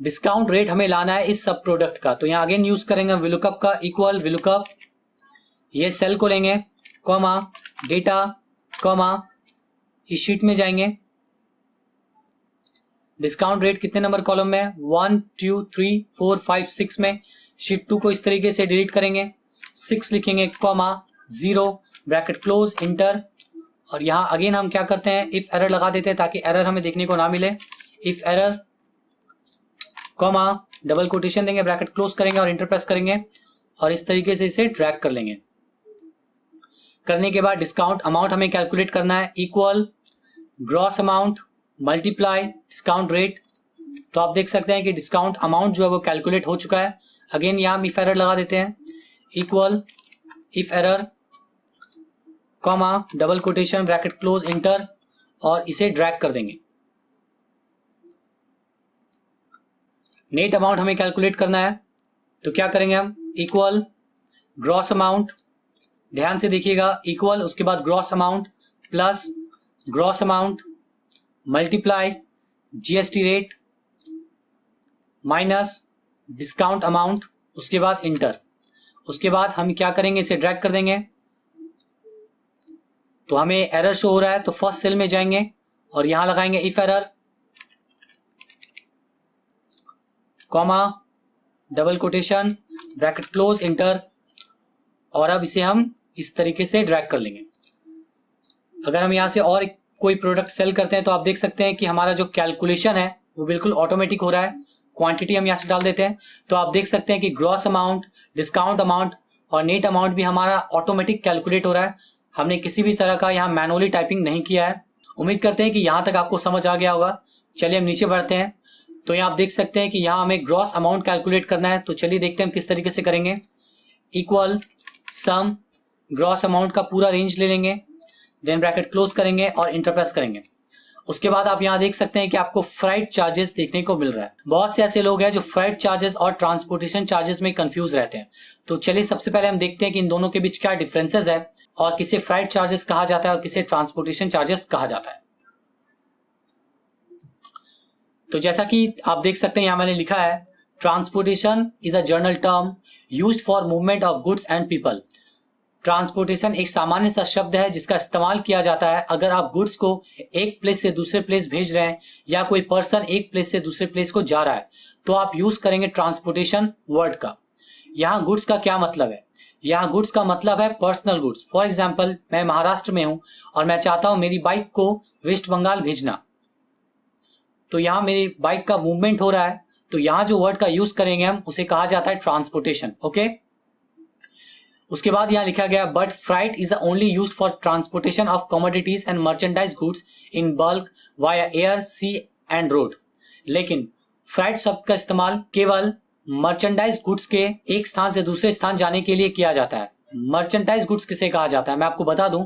डिस्काउंट रेट हमें लाना है इस सब प्रोडक्ट का। तो यहाँ अगेन यूज करेंगे VLOOKUP का, इक्वल VLOOKUP, ये सेल को लेंगे, कॉमा डेटा, कॉमा इस शीट में जाएंगे, डिस्काउंट रेट कितने नंबर कॉलम में है, 1 2 3 4 5 6 में। शीट 2 को इस तरीके से डिलीट करेंगे, 6 लिखेंगे, कॉमा 0 ब्रैकेट क्लोज, इंटर और यहाँ अगेन हम क्या करते हैं, इफ एरर लगा देते हैं ताकि एरर हमें देखने को ना मिले। If error, comma double quotation देंगे, ब्रैकेट क्लोज करेंगे और इंटर प्रेस करेंगे और इस तरीके से इसे ड्रैग कर लेंगे। करने के बाद डिस्काउंट अमाउंट हमें कैलकुलेट करना है, equal gross amount multiply discount rate. तो आप देख सकते हैं कि डिस्काउंट अमाउंट जो है वो कैलकुलेट हो चुका है। अगेन यहाँ इफ एरर लगा देते हैं, equal if error, comma double quotation, bracket close, inter और इसे ड्रैग कर देंगे। नेट अमाउंट हमें कैलकुलेट करना है। तो क्या करेंगे हम, इक्वल ग्रॉस अमाउंट, ध्यान से देखिएगा, इक्वल उसके बाद gross amount plus gross amount multiply GST rate minus discount amount, उसके बाद इंटर। उसके बाद हम क्या करेंगे, इसे ड्रैग कर देंगे। तो हमें एरर शो हो रहा है तो फर्स्ट सेल में जाएंगे और यहां लगाएंगे if error, comma double quotation, bracket close, inter और अब इसे हम इस तरीके से ड्रैग कर लेंगे। अगर हम यहां से और कोई प्रोडक्ट सेल करते हैं तो आप देख सकते हैं कि हमारा जो कैलकुलेशन है वो बिल्कुल ऑटोमेटिक हो रहा है। क्वांटिटी हम यहां से डाल देते हैं तो आप देख सकते हैं कि ग्रॉस अमाउंट, डिस्काउंट अमाउंट और नेट अमाउंट भी हमारा ऑटोमेटिक कैलकुलेट हो रहा है। हमने किसी भी तरह का यहाँ मैनुअली टाइपिंग नहीं किया है। उम्मीद करते हैं कि यहां तक आपको समझ आ गया होगा। चलिए हम नीचे बढ़ते हैं। तो यहाँ आप देख सकते हैं कि यहाँ हमें ग्रॉस अमाउंट कैलकुलेट करना है। तो चलिए देखते हैं हम किस तरीके से करेंगे। इक्वल सम ग्रॉस अमाउंट का पूरा रेंज ले लेंगे, देन ब्रैकेट क्लोज करेंगे और इंटर प्रेस करेंगे। उसके बाद आप यहां देख सकते हैं कि आपको फ्राइट चार्जेस देखने को मिल रहा है। बहुत से ऐसे लोग हैं जो फ्राइट चार्जेस और ट्रांसपोर्टेशन चार्जेस में कंफ्यूज रहते हैं। तो चलिए सबसे पहले हम देखते हैं कि इन दोनों के बीच क्या डिफरेंसेस है और किसे फ्राइट चार्जेस कहा जाता है और किसे ट्रांसपोर्टेशन चार्जेस कहा जाता है। तो जैसा कि आप देख सकते हैं यहां मैंने लिखा है, transportation is a general term used for movement of goods and people. Transportation एक सामान्य सा शब्द है जिसका इस्तेमाल किया जाता है अगर आप गुड्स को एक प्लेस से दूसरे प्लेस भेज रहे हैं या कोई पर्सन एक प्लेस से दूसरे प्लेस को जा रहा है, तो आप यूज करेंगे ट्रांसपोर्टेशन वर्ड का। यहाँ गुड्स का क्या मतलब है? यहाँ गुड्स का मतलब है पर्सनल गुड्स। फॉर एग्जाम्पल, मैं महाराष्ट्र में हूं और मैं चाहता हूं मेरी बाइक को वेस्ट बंगाल भेजना, तो यहाँ मेरी बाइक का मूवमेंट हो रहा है, तो यहाँ जो वर्ड का यूज करेंगे हम उसे कहा जाता है ट्रांसपोर्टेशन। ओके, उसके बाद यहां लिखा गया, but freight is only used for transportation of commodities and merchandise goods in bulk via air, sea and road. लेकिन फ्राइट शब्द का इस्तेमाल केवल मर्चेंडाइज गुड्स के एक स्थान से दूसरे स्थान जाने के लिए किया जाता है। मर्चेंडाइज गुड्स किसे कहा जाता है मैं आपको बता दूं,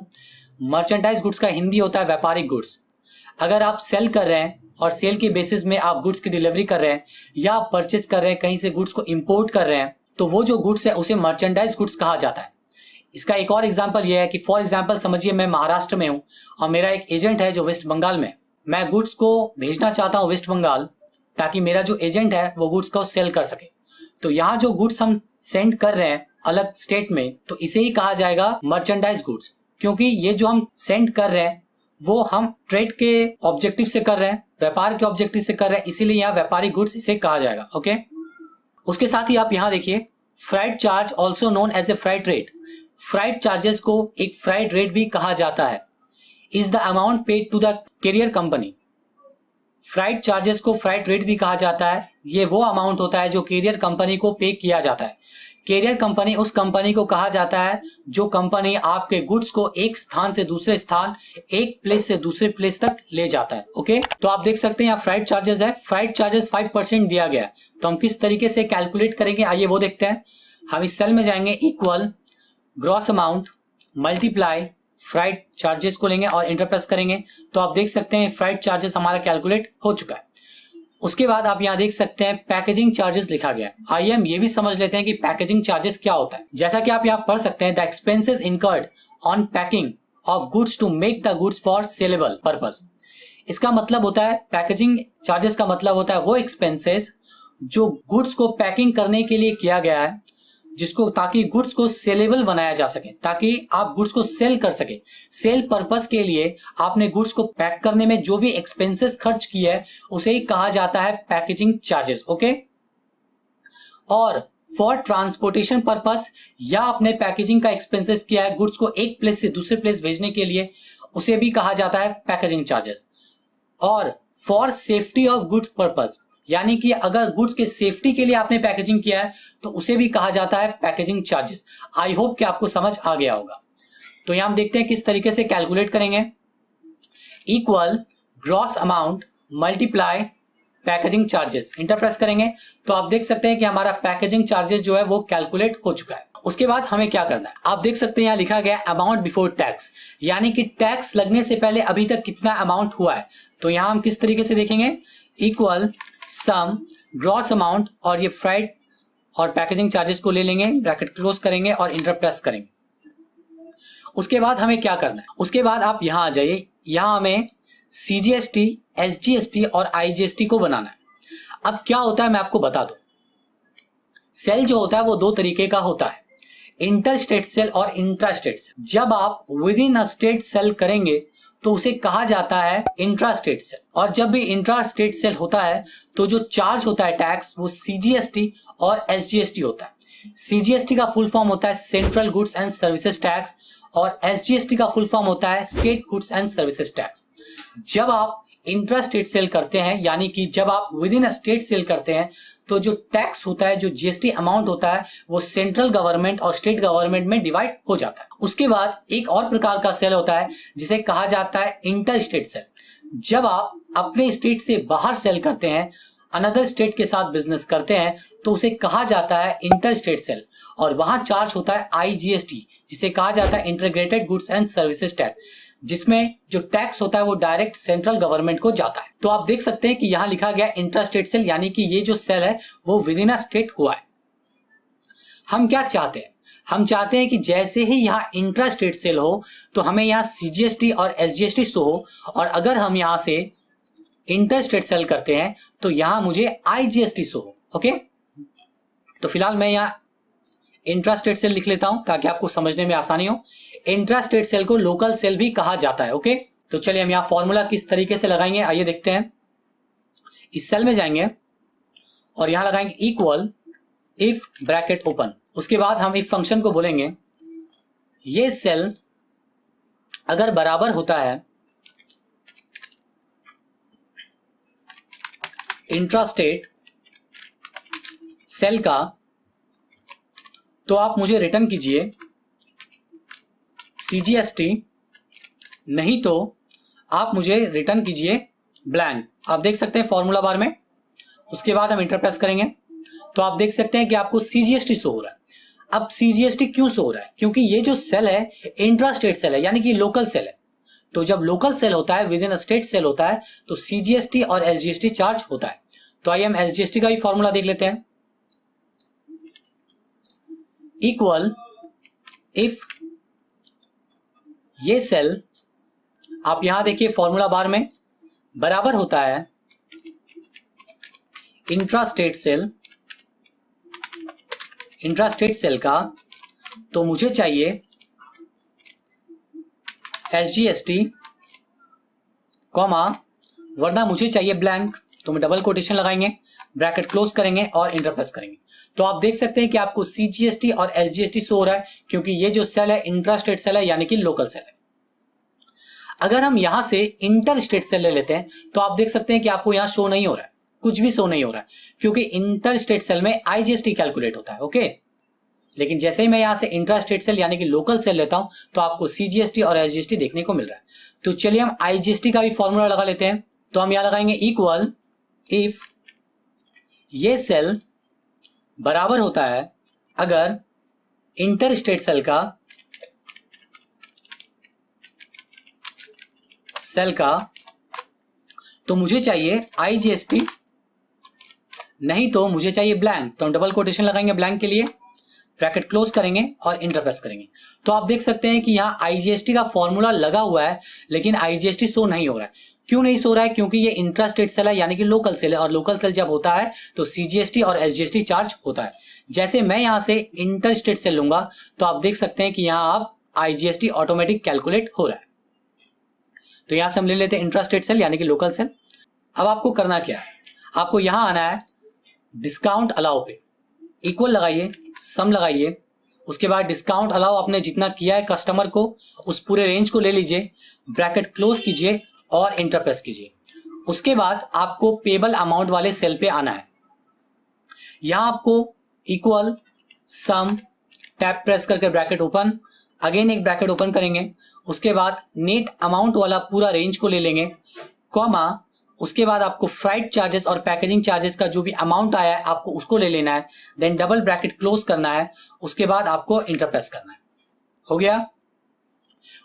मर्चेंडाइज गुड्स का हिंदी होता है व्यापारिक गुड्स। अगर आप सेल कर रहे हैं और सेल के बेसिस में आप गुड्स की डिलीवरी कर रहे हैं या आप परचेज कर रहे हैं, कहीं से गुड्स को इंपोर्ट कर रहे हैं, तो वो जो गुड्स है उसे मर्चेंडाइज गुड्स कहा जाता है। इसका एक और एग्जांपल ये है कि फॉर एग्जांपल समझिए मैं महाराष्ट्र में हूं और मेरा एक एजेंट है जो वेस्ट बंगाल में, मैं गुड्स को भेजना चाहता हूं वेस्ट बंगाल ताकि मेरा जो एजेंट है वो गुड्स को सेल कर सके। तो यहाँ जो गुड्स हम सेंड कर रहे हैं अलग स्टेट में, तो इसे ही कहा जाएगा मर्चेंडाइज गुड्स, क्योंकि ये जो हम सेंड कर रहे हैं वो हम ट्रेड के ऑब्जेक्टिव से कर रहे हैं, व्यापार के ऑब्जेक्टिव से कर रहे हैं, इसीलिए यहाँ व्यापारिक गुड्स इसे कहा जाएगा। ओके, उसके साथ ही आप यहाँ देखिए, freight charge also known as a freight rate. Freight charges को एक फ्राइट रेट भी कहा जाता है। Is the amount paid to the carrier company. Freight charges को फ्राइट रेट भी कहा जाता है। ये वो अमाउंट होता है जो कैरियर कंपनी को पे किया जाता है। कैरियर कंपनी उस कंपनी को कहा जाता है जो कंपनी आपके गुड्स को एक स्थान से दूसरे स्थान, एक प्लेस से दूसरे प्लेस तक ले जाता है। ओके, तो आप देख सकते हैं यहाँ फ्राइट चार्जेस है। फ्राइट चार्जेस 5% दिया गया है, तो हम किस तरीके से कैलकुलेट करेंगे आइए वो देखते हैं। हम इस सेल में जाएंगे, equal gross amount multiply freight charges को लेंगे और इंटर प्रेस करेंगे, तो आप देख सकते हैं फ्राइट चार्जेस हमारा कैलकुलेट हो चुका है। उसके बाद आप यहां देख सकते हैं पैकेजिंग चार्जेस लिखा गया है। आइए हम ये भी समझ लेते हैं कि पैकेजिंग चार्जेस क्या होता है। जैसा कि आप यहाँ पढ़ सकते हैं, the expenses incurred on packing of goods to make the goods for saleable purpose. इसका मतलब होता है, पैकेजिंग चार्जेस का मतलब होता है वो एक्सपेंसेस जो गुड्स को पैकिंग करने के लिए किया गया है, जिसको ताकि गुड्स को सेलेबल बनाया जा सके, ताकि आप गुड्स को सेल कर सके। सेल पर्पस के लिए आपने गुड्स को पैक करने में जो भी एक्सपेंसेस खर्च किया है उसे ही कहा जाता है पैकेजिंग चार्जेस। ओके, और फॉर ट्रांसपोर्टेशन पर्पस या आपने पैकेजिंग का एक्सपेंसेस किया है गुड्स को एक प्लेस से दूसरे प्लेस भेजने के लिए, उसे भी कहा जाता है पैकेजिंग चार्जेस। और for safety of goods purpose, यानी कि अगर गुड्स के सेफ्टी के लिए आपने पैकेजिंग किया है तो उसे भी कहा जाता है पैकेजिंग चार्जेस। आई होप कि आपको समझ आ गया होगा। तो यहां हम देखते हैं किस तरीके से कैलकुलेट करेंगे। Equal gross amount multiply packaging charges, enter press करेंगे तो आप देख सकते हैं कि हमारा पैकेजिंग चार्जेस जो है वो कैलकुलेट हो चुका है। उसके बाद हमें क्या करना है, आप देख सकते हैं यहां लिखा गया अमाउंट बिफोर टैक्स, यानी कि टैक्स लगने से पहले अभी तक कितना अमाउंट हुआ है। तो यहां हम किस तरीके से देखेंगे, इक्वल सम ग्रॉस अमाउंट और ये फ्राइट और पैकेजिंग चार्जेस को ले लेंगे, ब्रैकेट क्लोज करेंगे और इंटर प्रेस करेंगे। उसके बाद हमें क्या करना है, उसके बाद आप यहां आ जाइए, यहां हमें सीजीएसटी, एसजीएसटी और आईजीएसटी को बनाना है। अब क्या होता है मैं आपको बता दूं, सेल जो होता है वो दो तरीके का होता है, इंटर स्टेट सेल और इंट्रा स्टेट सेल। जब आप within a state sale करेंगे तो उसे कहा जाता है इंट्रा स्टेट सेल, और जब भी इंट्रा स्टेट सेल होता है तो जो चार्ज होता है टैक्स वो सीजीएसटी और एसजीएसटी होता है। सीजीएसटी का फुल फॉर्म होता है central goods and services tax और एसजीएसटी का फुल फॉर्म होता है state goods and services tax. जब आप इंट्रा स्टेट सेल करते हैं, यानी कि जब आप within a state sale करते हैं, तो जो टैक्स होता है, जो जीएसटी अमाउंट होता है, वो सेंट्रल गवर्नमेंट और स्टेट गवर्नमेंट में डिवाइड हो जाता है। उसके बाद एक और प्रकार का सेल होता है जिसे कहा जाता है इंटर स्टेट सेल। जब आप अपने स्टेट से बाहर सेल करते हैं, अनदर स्टेट के साथ बिजनेस करते हैं, तो उसे कहा जाता है इंटर स्टेट सेल, और वहां चार्ज होता है आईजीएसटी, जिसे कहा जाता है integrated goods and services tax, जिसमें जो टैक्स होता है वो डायरेक्ट सेंट्रल गवर्नमेंट को जाता है। तो आप देख सकते हैं कि यहां लिखा गया इंट्रा स्टेट सेल, यानी कि ये जो सेल है वो विद इन अ स्टेट हुआ है। हम क्या चाहते हैं? हम चाहते हैं कि जैसे ही यहाँ इंट्रा स्टेट सेल हो तो हमें यहाँ सीजीएसटी और एसजीएसटी शो हो, और अगर हम यहाँ से इंटर स्टेट सेल करते हैं तो यहां मुझे आईजीएसटी शो हो। ओके, तो फिलहाल मैं यहाँ इंट्रा स्टेट सेल लिख लेता हूं ताकि आपको समझने में आसानी हो। इंट्रा स्टेट सेल को लोकल सेल भी कहा जाता है। ओके, तो चलिए हम यहाँ फॉर्मूला किस तरीके से लगाएंगे आइए देखते हैं। इस सेल में जाएंगे और यहां लगाएंगे इक्वल इफ ब्रैकेट ओपन, उसके बाद हम इफ फंक्शन को बोलेंगे ये सेल अगर बराबर होता है इंट्रास्टेट सेल का तो आप मुझे रिटर्न कीजिए सीजीएसटी, नहीं तो आप मुझे रिटर्न कीजिए ब्लैंक। आप देख सकते हैं फॉर्मूला बार में, उसके बाद हम इंटर प्रेस करेंगे तो आप देख सकते हैं कि आपको सीजीएसटी शो हो रहा है। अब सीजीएसटी क्यों शो हो रहा है? क्योंकि ये जो सेल है इंट्रा स्टेट सेल है, यानी कि लोकल सेल है। तो जब लोकल सेल होता है, within a state sale होता है, तो सीजीएसटी और एसजीएसटी चार्ज होता है। तो आइए हम एसजीएसटी का भी फॉर्मूला देख लेते हैं। इक्वल इफ ये सेल, आप यहां देखिए फॉर्मूला बार में, बराबर होता है इंट्रा स्टेट सेल का, तो मुझे चाहिए एसजीएसटी कॉमा, वरना मुझे चाहिए ब्लैंक। तो मैं डबल कोटेशन लगाएंगे, ब्रैकेट क्लोज करेंगे और इंटर प्रेस करेंगे। तो आप देख सकते हैं कि आपको सीजीएसटी और एसजीएसटी शो हो रहा है, क्योंकि ये जो सेल है इंट्रा स्टेट सेल है, यानी कि लोकल सेल है। अगर हम यहां से इंटर स्टेट सेल ले लेते हैं तो आप देख सकते हैं कि आपको यहां शो नहीं हो रहा है, कुछ भी शो नहीं हो रहा है, क्योंकि इंटर स्टेट सेल में आईजीएसटी कैलकुलेट होता है। ओके, लेकिन जैसे ही मैं यहां से इंट्रा स्टेट सेल यानी कि लोकल सेल लेता हूं तो आपको सीजीएसटी और एसजीएसटी देखने को मिल रहा है। तो चलिए हम आईजीएसटी का भी फॉर्मूला लगा लेते हैं। तो हम यहां लगाएंगे इक्वल इफ ये सेल बराबर होता है अगर इंटर स्टेट सेल का तो मुझे चाहिए आईजीएसटी, नहीं तो मुझे चाहिए ब्लैंक। तो हम डबल कोटेशन लगाएंगे ब्लैंक के लिए, ब्रैकेट क्लोज करेंगे और इंटर प्रेस करेंगे। तो आप देख सकते हैं कि यहाँ आईजीएसटी का फॉर्मूला लगा हुआ है, लेकिन आईजीएसटी शो नहीं हो रहा है। क्यों नहीं सो रहा है? क्योंकि ये इंट्रा स्टेट सेल है, यानी कि लोकल सेल है, और लोकल सेल जब होता है तो सीजीएसटी और एसजीएसटी चार्ज होता है। जैसे मैं यहां से इंटर स्टेट सेल लूंगा तो आप देख सकते हैं कि यहां आप आईजीएसटी ऑटोमेटिक कैलकुलेट हो रहा है। तो यहां से हम ले लेते हैं इंट्रा स्टेट सेल यानी कि लोकल सेल। अब आपको करना क्या है? आपको यहां आना है डिस्काउंट अलाउ पे, इक्वल लगाइए, सम लगाइए, उसके बाद डिस्काउंट अलाउ आपने जितना किया है कस्टमर को उस पूरे रेंज को ले लीजिए, ब्रैकेट क्लोज कीजिए और इंटर प्रेस कीजिए। उसके बाद आपको पेबल अमाउंट वाले सेल पे आना है। यहां आपको इक्वल सम टैब प्रेस करके ब्रैकेट ओपन, अगेन एक ब्रैकेट ओपन करेंगे, उसके बाद नेट अमाउंट वाला पूरा रेंज को ले लेंगे, कॉमा, उसके बाद आपको फ्राइट चार्जेस और पैकेजिंग चार्जेस का जो भी अमाउंट आया है आपको उसको ले लेना है, देन डबल ब्रैकेट क्लोज करना है, उसके बाद आपको इंटर प्रेस करना है। हो गया।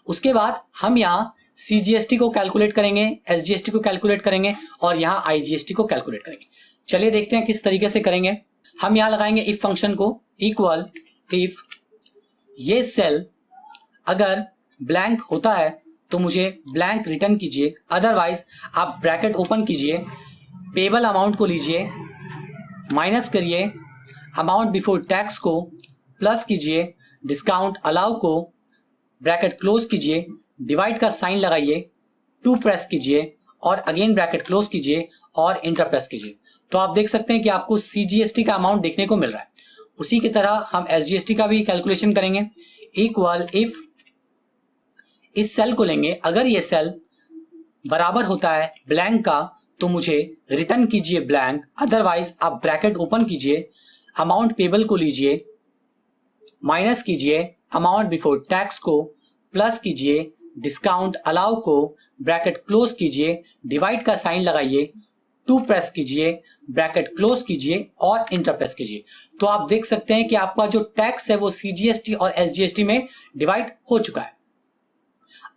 उसके बाद हम यहाँ सीजीएसटी को कैलकुलेट करेंगे, एसजीएसटी को कैलकुलेट करेंगे और यहाँ आईजीएसटी को कैलकुलेट करेंगे। चलिए देखते हैं किस तरीके से करेंगे। हम यहाँ लगाएंगे इफ फंक्शन को, इक्वल इफ ये सेल अगर ब्लैंक होता है तो मुझे ब्लैंक रिटर्न कीजिए, अदरवाइज आप ब्रैकेट ओपन कीजिए, पेबल अमाउंट को लीजिए, माइनस करिए अमाउंट बिफोर टैक्स को, प्लस कीजिए डिस्काउंट अलाउ को, ब्रैकेट क्लोज कीजिए, डिवाइड का साइन लगाइए, 2 प्रेस कीजिए और अगेन ब्रैकेट क्लोज कीजिए और इंटर प्रेस कीजिए। तो आप देख सकते हैं कि आपको सीजीएसटी का अमाउंट देखने को मिल रहा है। उसी की तरह हम एसजीएसटी का भी कैलकुलेशन करेंगे। इक्वल इफ इस सेल को लेंगे, अगर ये सेल बराबर होता है ब्लैंक का तो मुझे रिटर्न कीजिए ब्लैंक, अदरवाइज आप ब्रैकेट ओपन कीजिए, अमाउंट पेबल को लीजिए, माइनस कीजिए अमाउंट बिफोर टैक्स को, प्लस कीजिए डिस्काउंट अलाउ को, ब्रैकेट क्लोज कीजिए, डिवाइड का साइन लगाइए, 2 प्रेस कीजिए, ब्रैकेट क्लोज कीजिए और इंटर प्रेस कीजिए। तो आप देख सकते हैं कि आपका जो टैक्स है वो सीजीएसटी और एसजीएसटी में डिवाइड हो चुका है।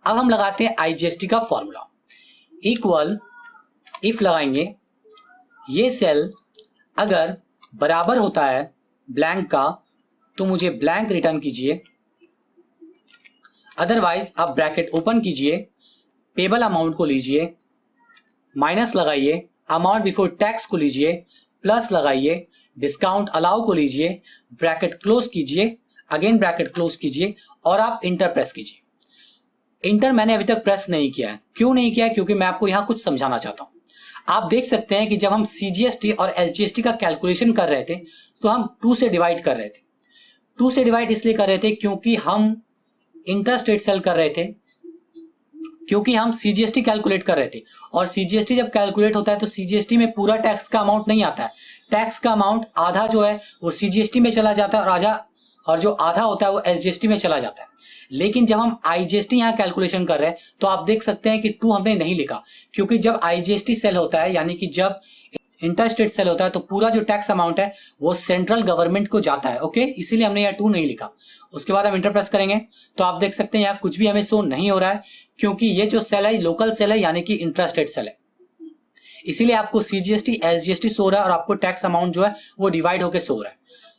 अब हम लगाते हैं आईजीएसटी का फॉर्मूला। इक्वल इफ लगाएंगे, ये सेल अगर बराबर होता है ब्लैंक का तो मुझे ब्लैंक रिटर्न कीजिए, अदरवाइज आप ब्रैकेट ओपन कीजिए, पेबल अमाउंट को लीजिए, माइनस लगाइए, अमाउंट बिफोर टैक्स को लीजिए, प्लस लगाइए, डिस्काउंट अलाउ को लीजिए, ब्रैकेट क्लोज कीजिए, अगेन ब्रैकेट क्लोज कीजिए और आप इंटर प्रेस कीजिए। इंटर मैंने अभी तक प्रेस नहीं किया है। क्यों नहीं किया है? क्योंकि मैं आपको यहां कुछ समझाना चाहता हूं। आप देख सकते हैं कि जब हम सीजीएसटी और एसजीएसटी का कैलकुलेशन कर रहे थे तो हम 2 से डिवाइड कर रहे थे। 2 से डिवाइड इसलिए कर रहे थे क्योंकि हम इंटरस्टेट सेल कर रहे थे, क्योंकि हम सीजीएसटी कैलकुलेट कर रहे थे। और सीजीएसटी जब कैलकुलेट होता है तो सीजीएसटी में पूरा टैक्स का अमाउंट नहीं आता है। टैक्स का अमाउंट आधा जो है वो सीजीएसटी में चला जाता है और जो आधा होता है वो एसजीएसटी में चला जाता है। लेकिन जब हम आईजीएसटी यहां कैलकुलेशन कर रहे हैं तो आप देख सकते हैं कि 2 हमने नहीं लिखा, क्योंकि जब आईजीएसटी सेल होता है यानी कि जब इंटरस्टेट सेल होता है तो पूरा जो टैक्स अमाउंट है वो सेंट्रल गवर्नमेंट को जाता है। ओके, इसीलिए हमने यहाँ 2 नहीं लिखा। उसके बाद हम इंटर प्रेस करेंगे तो आप देख सकते हैं यहाँ कुछ भी हमें शो नहीं हो रहा है, क्योंकि ये जो सेल है लोकल सेल है यानी कि इंटरस्टेट सेल है। इसीलिए आपको सीजीएसटी एसजीएसटी शो हो रहा है और आपको टैक्स अमाउंट जो है वो डिवाइड होकर शो हो रहा है।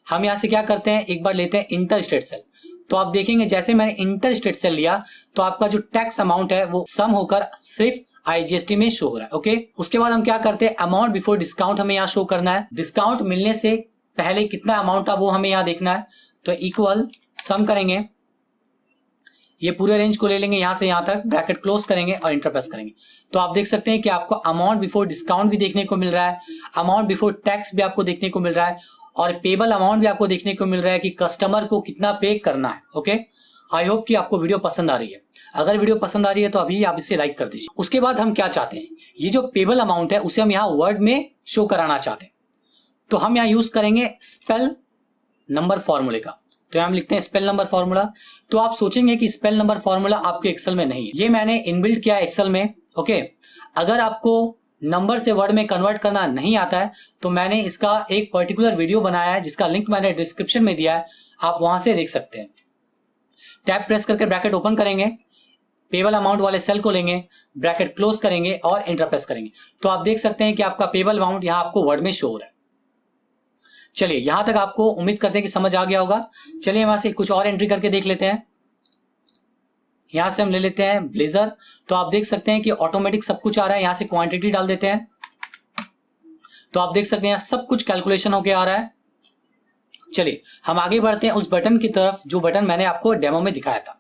हम यहाँ से क्या करते हैं, एक बार लेते हैं इंटर स्टेट सेल। तो आप देखेंगे जैसे मैंने इंटर स्टेट सेल लिया तो आपका जो टैक्स अमाउंट है वो सम होकर सिर्फ आईजीएसटी में शो हो रहा है। ओके, उसके बाद हम क्या करते हैं, अमाउंट बिफोर डिस्काउंट हमें यहाँ शो करना है। डिस्काउंट मिलने से पहले कितना अमाउंट था वो हमें यहाँ देखना है। तो इक्वल सम करेंगे, ये पूरे रेंज को ले लेंगे यहां से यहां तक, ब्रैकेट क्लोज करेंगे और इंटर प्रेस करेंगे। तो आप देख सकते हैं कि आपको अमाउंट बिफोर डिस्काउंट भी देखने को मिल रहा है, अमाउंट बिफोर टैक्स भी आपको देखने को मिल रहा है और पेबल अमाउंट भी आपको देखने को मिल रहा है कि कस्टमर को कितना पे करना है। ओके, आई होप कि आपको वीडियो पसंद आ रही है। अगर वीडियो पसंद आ रही है तो अभी आप इसे लाइक कर दीजिए। उसके बाद हम क्या चाहते हैं, ये जो पेबल अमाउंट है उसे हम यहाँ वर्ड में शो कराना चाहते हैं। तो हम यहाँ यूज करेंगे स्पेल नंबर फॉर्मूले का। तो हम लिखते हैं स्पेल नंबर फॉर्मूला। तो आप सोचेंगे कि स्पेल नंबर फॉर्मूला आपके एक्सेल में नहीं है, ये मैंने इनबिल्ट किया एक्सेल में। ओके, अगर आपको नंबर से वर्ड में कन्वर्ट करना नहीं आता है तो मैंने इसका एक पर्टिकुलर वीडियो बनाया है जिसका लिंक मैंने डिस्क्रिप्शन में दिया है, आप वहां से देख सकते हैं। टैब प्रेस करके ब्रैकेट ओपन करेंगे, पेबल अमाउंट वाले सेल को लेंगे, ब्रैकेट क्लोज करेंगे और इंटर प्रेस करेंगे। तो आप देख सकते हैं कि आपका पेबल अमाउंट यहां आपको वर्ड में शो हो रहा है। चलिए, यहां तक आपको उम्मीद करते हैं कि समझ आ गया होगा। चलिए वहां से कुछ और एंट्री करके देख लेते हैं। यहां से हम ले लेते हैं ब्लेजर। तो आप देख सकते हैं कि ऑटोमेटिक सब कुछ आ रहा है। यहां से क्वांटिटी डाल देते हैं तो आप देख सकते हैं सब कुछ कैलकुलेशन होके आ रहा है। चलिए हम आगे बढ़ते हैं उस बटन की तरफ जो बटन मैंने आपको डेमो में दिखाया था।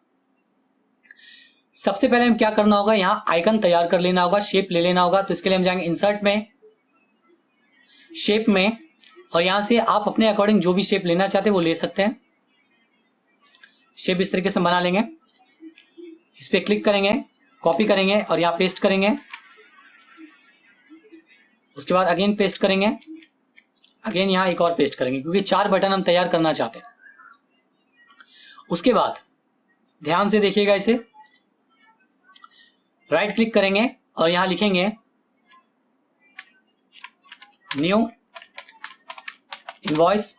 सबसे पहले हम क्या करना होगा, यहां आइकन तैयार कर लेना होगा, शेप ले लेना होगा। तो इसके लिए हम जाएंगे इंसर्ट में, शेप में, और यहां से आप अपने अकॉर्डिंग जो भी शेप लेना चाहते हैं वो ले सकते हैं। शेप इस तरीके से बना लेंगे, इस पे क्लिक करेंगे, कॉपी करेंगे और यहां पेस्ट करेंगे। उसके बाद अगेन पेस्ट करेंगे, अगेन यहां एक और पेस्ट करेंगे, क्योंकि 4 बटन हम तैयार करना चाहते हैं। उसके बाद ध्यान से देखिएगा, इसे राइट क्लिक करेंगे और यहां लिखेंगे new invoice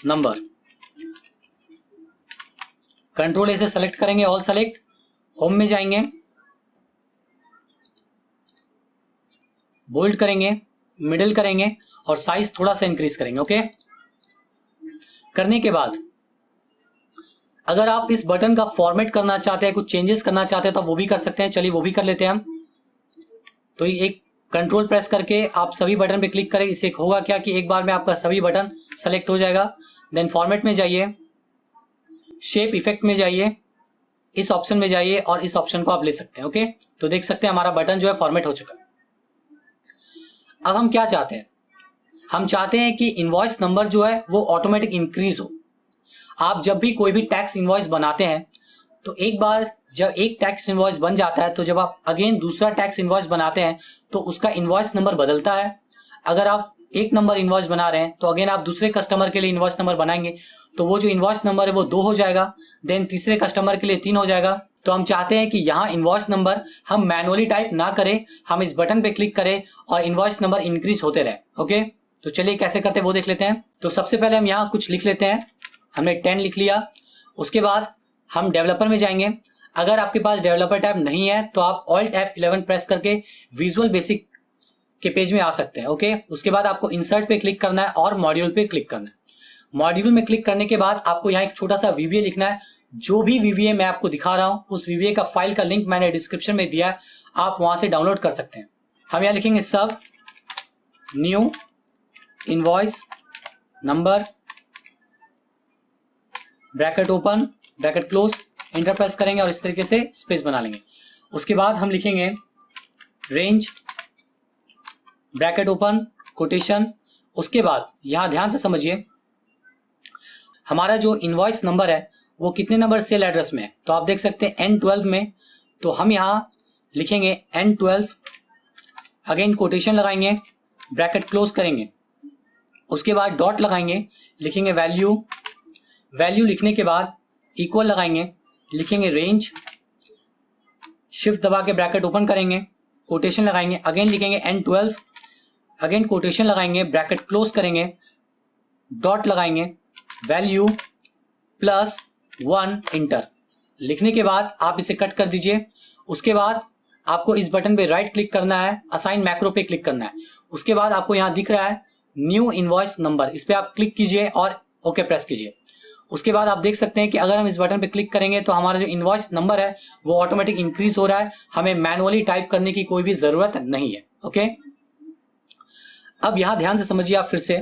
number. Control A से सेलेक्ट करेंगे, ऑल सेलेक्ट, होम में जाएंगे, बोल्ड करेंगे, मिडिल करेंगे और साइज थोड़ा सा इंक्रीज करेंगे। ओके, करने के बाद अगर आप इस बटन का फॉर्मेट करना चाहते हैं, कुछ चेंजेस करना चाहते हैं तो वो भी कर सकते हैं। चलिए वो भी कर लेते हैं हम। तो एक कंट्रोल प्रेस करके आप सभी बटन पे क्लिक करें, इससे होगा क्या कि एक बार में आपका सभी बटन सेलेक्ट हो जाएगा। देन फॉर्मेट में जाइए, शेप इफेक्ट में जाइए, इस ऑप्शन में जाइए और इस ऑप्शन को आप ले सकते हैं। ओके, तो देख सकते हैं हमारा बटन जो है फॉर्मेट हो चुका है। अब हम क्या चाहते हैं, हम चाहते हैं कि इनवॉइस नंबर जो है वो ऑटोमेटिक इंक्रीज हो। आप जब भी कोई भी टैक्स इनवॉइस बनाते हैं तो एक बार जब एक टैक्स इनवॉइस बन जाता है तो जब आप अगेन दूसरा टैक्स इनवॉइस बनाते हैं तो उसका इनवॉइस नंबर बदलता है। अगर आप एक नंबर इनवॉइस बना रहे हैं तो अगेन आप दूसरे कस्टमर के लिए इनवॉइस नंबर बनाएंगे तो वो जो इनवॉइस नंबर है वो 2 हो जाएगा, देन तीसरे कस्टमर के लिए 3 हो जाएगा। तो हम चाहते हैं कि यहाँ इनवॉइस नंबर हम मैनुअली टाइप ना करें, हम इस बटन पे क्लिक करें और इनवॉइस नंबर इंक्रीज होते रहे। ओके, तो चलिए कैसे करते हैं वो देख लेते हैं। तो सबसे पहले हम यहाँ कुछ लिख लेते हैं, हमने 10 लिख लिया। उसके बाद हम डेवलपर में जाएंगे। अगर आपके पास डेवलपर टैब नहीं है तो आप Alt F11 प्रेस करके विजुअल बेसिक के पेज में आ सकते हैं। ओके, उसके बाद आपको इंसर्ट पे क्लिक करना है और मॉड्यूल पे क्लिक करना है। मॉड्यूल में क्लिक करने के बाद आपको यहाँ एक छोटा सा VBA लिखना है। जो भी VBA मैं आपको दिखा रहा हूं उस VBA का फाइल का लिंक मैंने डिस्क्रिप्शन में दिया है, आप वहां से डाउनलोड कर सकते हैं। हम यहाँ लिखेंगे सब new invoice number bracket open bracket close, enter press करेंगे और इस तरीके से स्पेस बना लेंगे। उसके बाद हम लिखेंगे रेंज ब्रैकेट ओपन कोटेशन। उसके बाद यहां ध्यान से समझिए हमारा जो इनवॉइस नंबर है वो कितने नंबर सेल एड्रेस में है। तो आप देख सकते हैं N12 में, तो हम यहां लिखेंगे N12, अगेन कोटेशन लगाएंगे, ब्रैकेट क्लोज करेंगे, उसके बाद डॉट लगाएंगे, लिखेंगे वैल्यू, वैल्यू लिखने के बाद इक्वल लगाएंगे, लिखेंगे रेंज, शिफ्ट दबा के ब्रैकेट ओपन करेंगे, कोटेशन लगाएंगे, अगेन लिखेंगे N12, अगेन कोटेशन लगाएंगे, ब्रैकेट क्लोज करेंगे, डॉट लगाएंगे, वैल्यू +1 इंटर। लिखने के बाद आप इसे कट कर दीजिए। उसके बाद आपको इस बटन पे राइट क्लिक करना है, असाइन मैक्रो पे क्लिक करना है। उसके बाद आपको यहां दिख रहा है न्यू इनवॉइस नंबर, इस पे आप क्लिक कीजिए और ओके प्रेस कीजिए। उसके बाद आप देख सकते हैं कि अगर हम इस बटन पे क्लिक करेंगे तो हमारा जो इनवॉइस नंबर है वो ऑटोमेटिक इंक्रीज हो रहा है, हमें मैनुअली टाइप करने की कोई भी जरूरत नहीं है। ओके, अब यहां ध्यान से समझिए आप फिर से,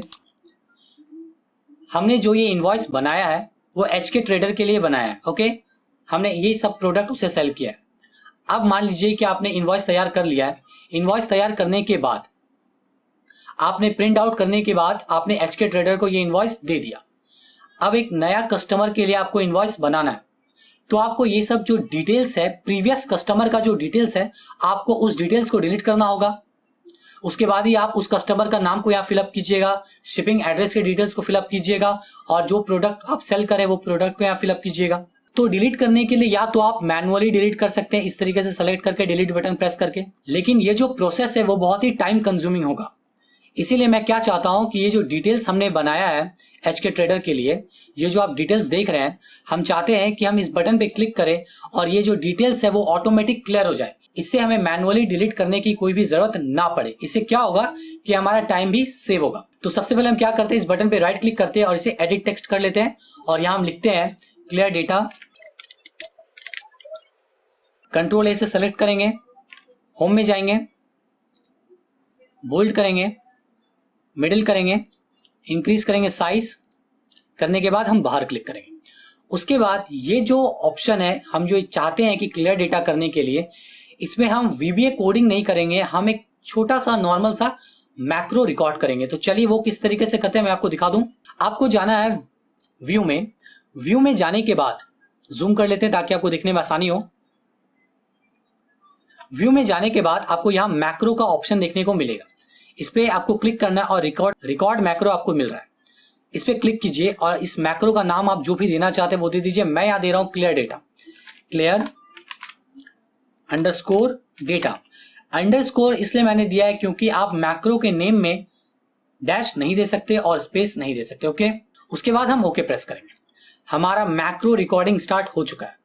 हमने जो ये इनवॉइस बनाया है वो HK ट्रेडर के लिए बनाया है। ओके, हमने ये सब प्रोडक्ट उसे सेल किया है। अब मान लीजिए कि आपने इनवॉइस तैयार कर लिया है। इनवॉइस तैयार करने के बाद आपने प्रिंट आउट करने के बाद आपने HK ट्रेडर को ये इनवॉइस दे दिया। अब एक नया कस्टमर के लिए आपको इनवॉइस बनाना है तो आपको ये सब जो डिटेल्स है, प्रीवियस कस्टमर का जो डिटेल्स है, आपको उस डिटेल्स को डिलीट करना होगा। उसके बाद ही आप उस कस्टमर का नाम को यहाँ फिलअप कीजिएगा, शिपिंग एड्रेस के डिटेल्स को फिलअप कीजिएगा और जो प्रोडक्ट आप सेल करें वो प्रोडक्ट को यहाँ फिलअप कीजिएगा। तो डिलीट करने के लिए या तो आप मैनुअली डिलीट कर सकते हैं इस तरीके से सेलेक्ट करके डिलीट बटन प्रेस करके, लेकिन ये जो प्रोसेस है वो बहुत ही टाइम कंज्यूमिंग होगा। इसीलिए मैं क्या चाहता हूं कि ये जो डिटेल्स हमने बनाया है HK ट्रेडर के लिए, ये जो आप डिटेल्स देख रहे हैं, हम चाहते हैं कि हम इस बटन पे क्लिक करें और ये जो डिटेल्स है वो ऑटोमेटिक क्लियर हो जाए। इससे हमें मैनुअली डिलीट करने की कोई भी जरूरत ना पड़े। इससे क्या होगा कि हमारा टाइम भी सेव होगा। तो सबसे पहले हम क्या करते हैं, इस बटन पे राइट क्लिक करते हैं और इसे एडिट टेक्स्ट कर लेते हैं और यहां हम लिखते हैं क्लियर डेटा। Ctrl A से सेलेक्ट करेंगे, होम में जाएंगे, बोल्ड करेंगे, मिडिल करेंगे, इंक्रीज करेंगे साइज, करने के बाद हम बाहर क्लिक करेंगे। उसके बाद ये जो ऑप्शन है, हम जो चाहते हैं कि क्लियर डेटा करने के लिए, इसमें हम VBA कोडिंग नहीं करेंगे, हम एक छोटा सा नॉर्मल सा मैक्रो रिकॉर्ड करेंगे। तो चलिए वो किस तरीके से करते हैं मैं आपको दिखा दूं। आपको जाना है व्यू में, व्यू में जाने के बाद जूम कर लेते हैं ताकि आपको देखने में आसानी हो। व्यू में जाने के बाद आपको यहां मैक्रो का ऑप्शन देखने को मिलेगा, इस पे आपको क्लिक करना है और रिकॉर्ड मैक्रो आपको मिल रहा है, इस पे क्लिक कीजिए और इस मैक्रो का नाम आप जो भी देना चाहते हैं वो दे दीजिए। मैं यहां दे रहा हूं clear data, clear underscore data. Underscore इसलिए मैंने दिया है क्योंकि आप मैक्रो के नेम में डैश नहीं दे सकते और स्पेस नहीं दे सकते। ओके, उसके बाद हम ओके प्रेस करेंगे। हमारा मैक्रो रिकॉर्डिंग स्टार्ट हो चुका है।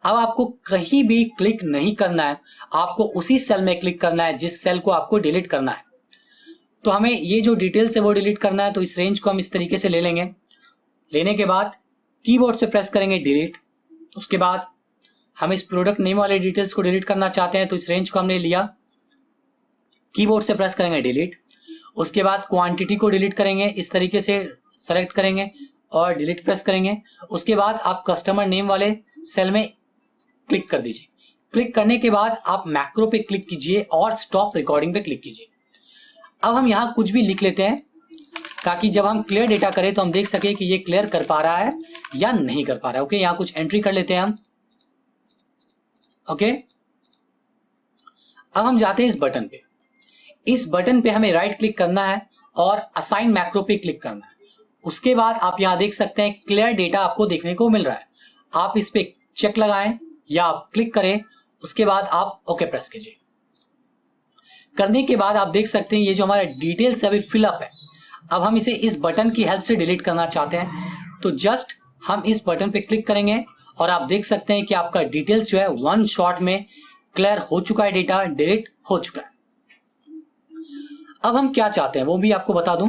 अब आपको कहीं भी क्लिक नहीं करना है, आपको उसी सेल में क्लिक करना है जिस सेल को आपको डिलीट करना है। तो हमें ये जो डिटेल्स है वो डिलीट करना है, तो इस रेंज को हम इस तरीके से ले लेंगे। लेने के बाद कीबोर्ड से प्रेस करेंगे डिलीट। उसके बाद हम इस प्रोडक्ट नेम वाले डिटेल्स को डिलीट करना चाहते हैं, तो इस रेंज को हमने लिया, कीबोर्ड से प्रेस करेंगे डिलीट। उसके बाद क्वांटिटी को डिलीट करेंगे, इस तरीके से सेलेक्ट करेंगे और डिलीट प्रेस करेंगे। उसके बाद आप कस्टमर नेम वाले सेल में क्लिक कर दीजिए। क्लिक करने के बाद आप मैक्रो पे क्लिक कीजिए और स्टॉप रिकॉर्डिंग पे क्लिक कीजिए। अब हम यहां कुछ भी लिख लेते हैं ताकि जब हम क्लियर डेटा करें तो हम देख सके कि ये क्लियर कर पा रहा है या नहीं कर पा रहा है। ओके, यहां कुछ एंट्री कर लेते हैं हम। ओके, अब हम जाते हैं इस बटन पे। इस बटन पे हमें राइट क्लिक करना है और असाइन मैक्रो पे क्लिक करना है। उसके बाद आप यहां देख सकते हैं क्लियर डेटा आपको देखने को मिल रहा है। आप इस पे चेक लगाएं या आप क्लिक करें, उसके बाद आप ओके प्रेस कीजिए। करने के बाद आप देख सकते हैं ये जो हमारा डिटेल्स अभी फिलअप है। अब हम इसे इस बटन की हेल्प से डिलीट करना चाहते हैं, तो जस्ट हम इस बटन पे क्लिक करेंगे और आप देख सकते हैं कि आपका डिटेल्स जो है वन शॉट में क्लियर हो चुका है, डेटा डिलीट हो चुका है। अब हम क्या चाहते हैं वो भी आपको बता दूं।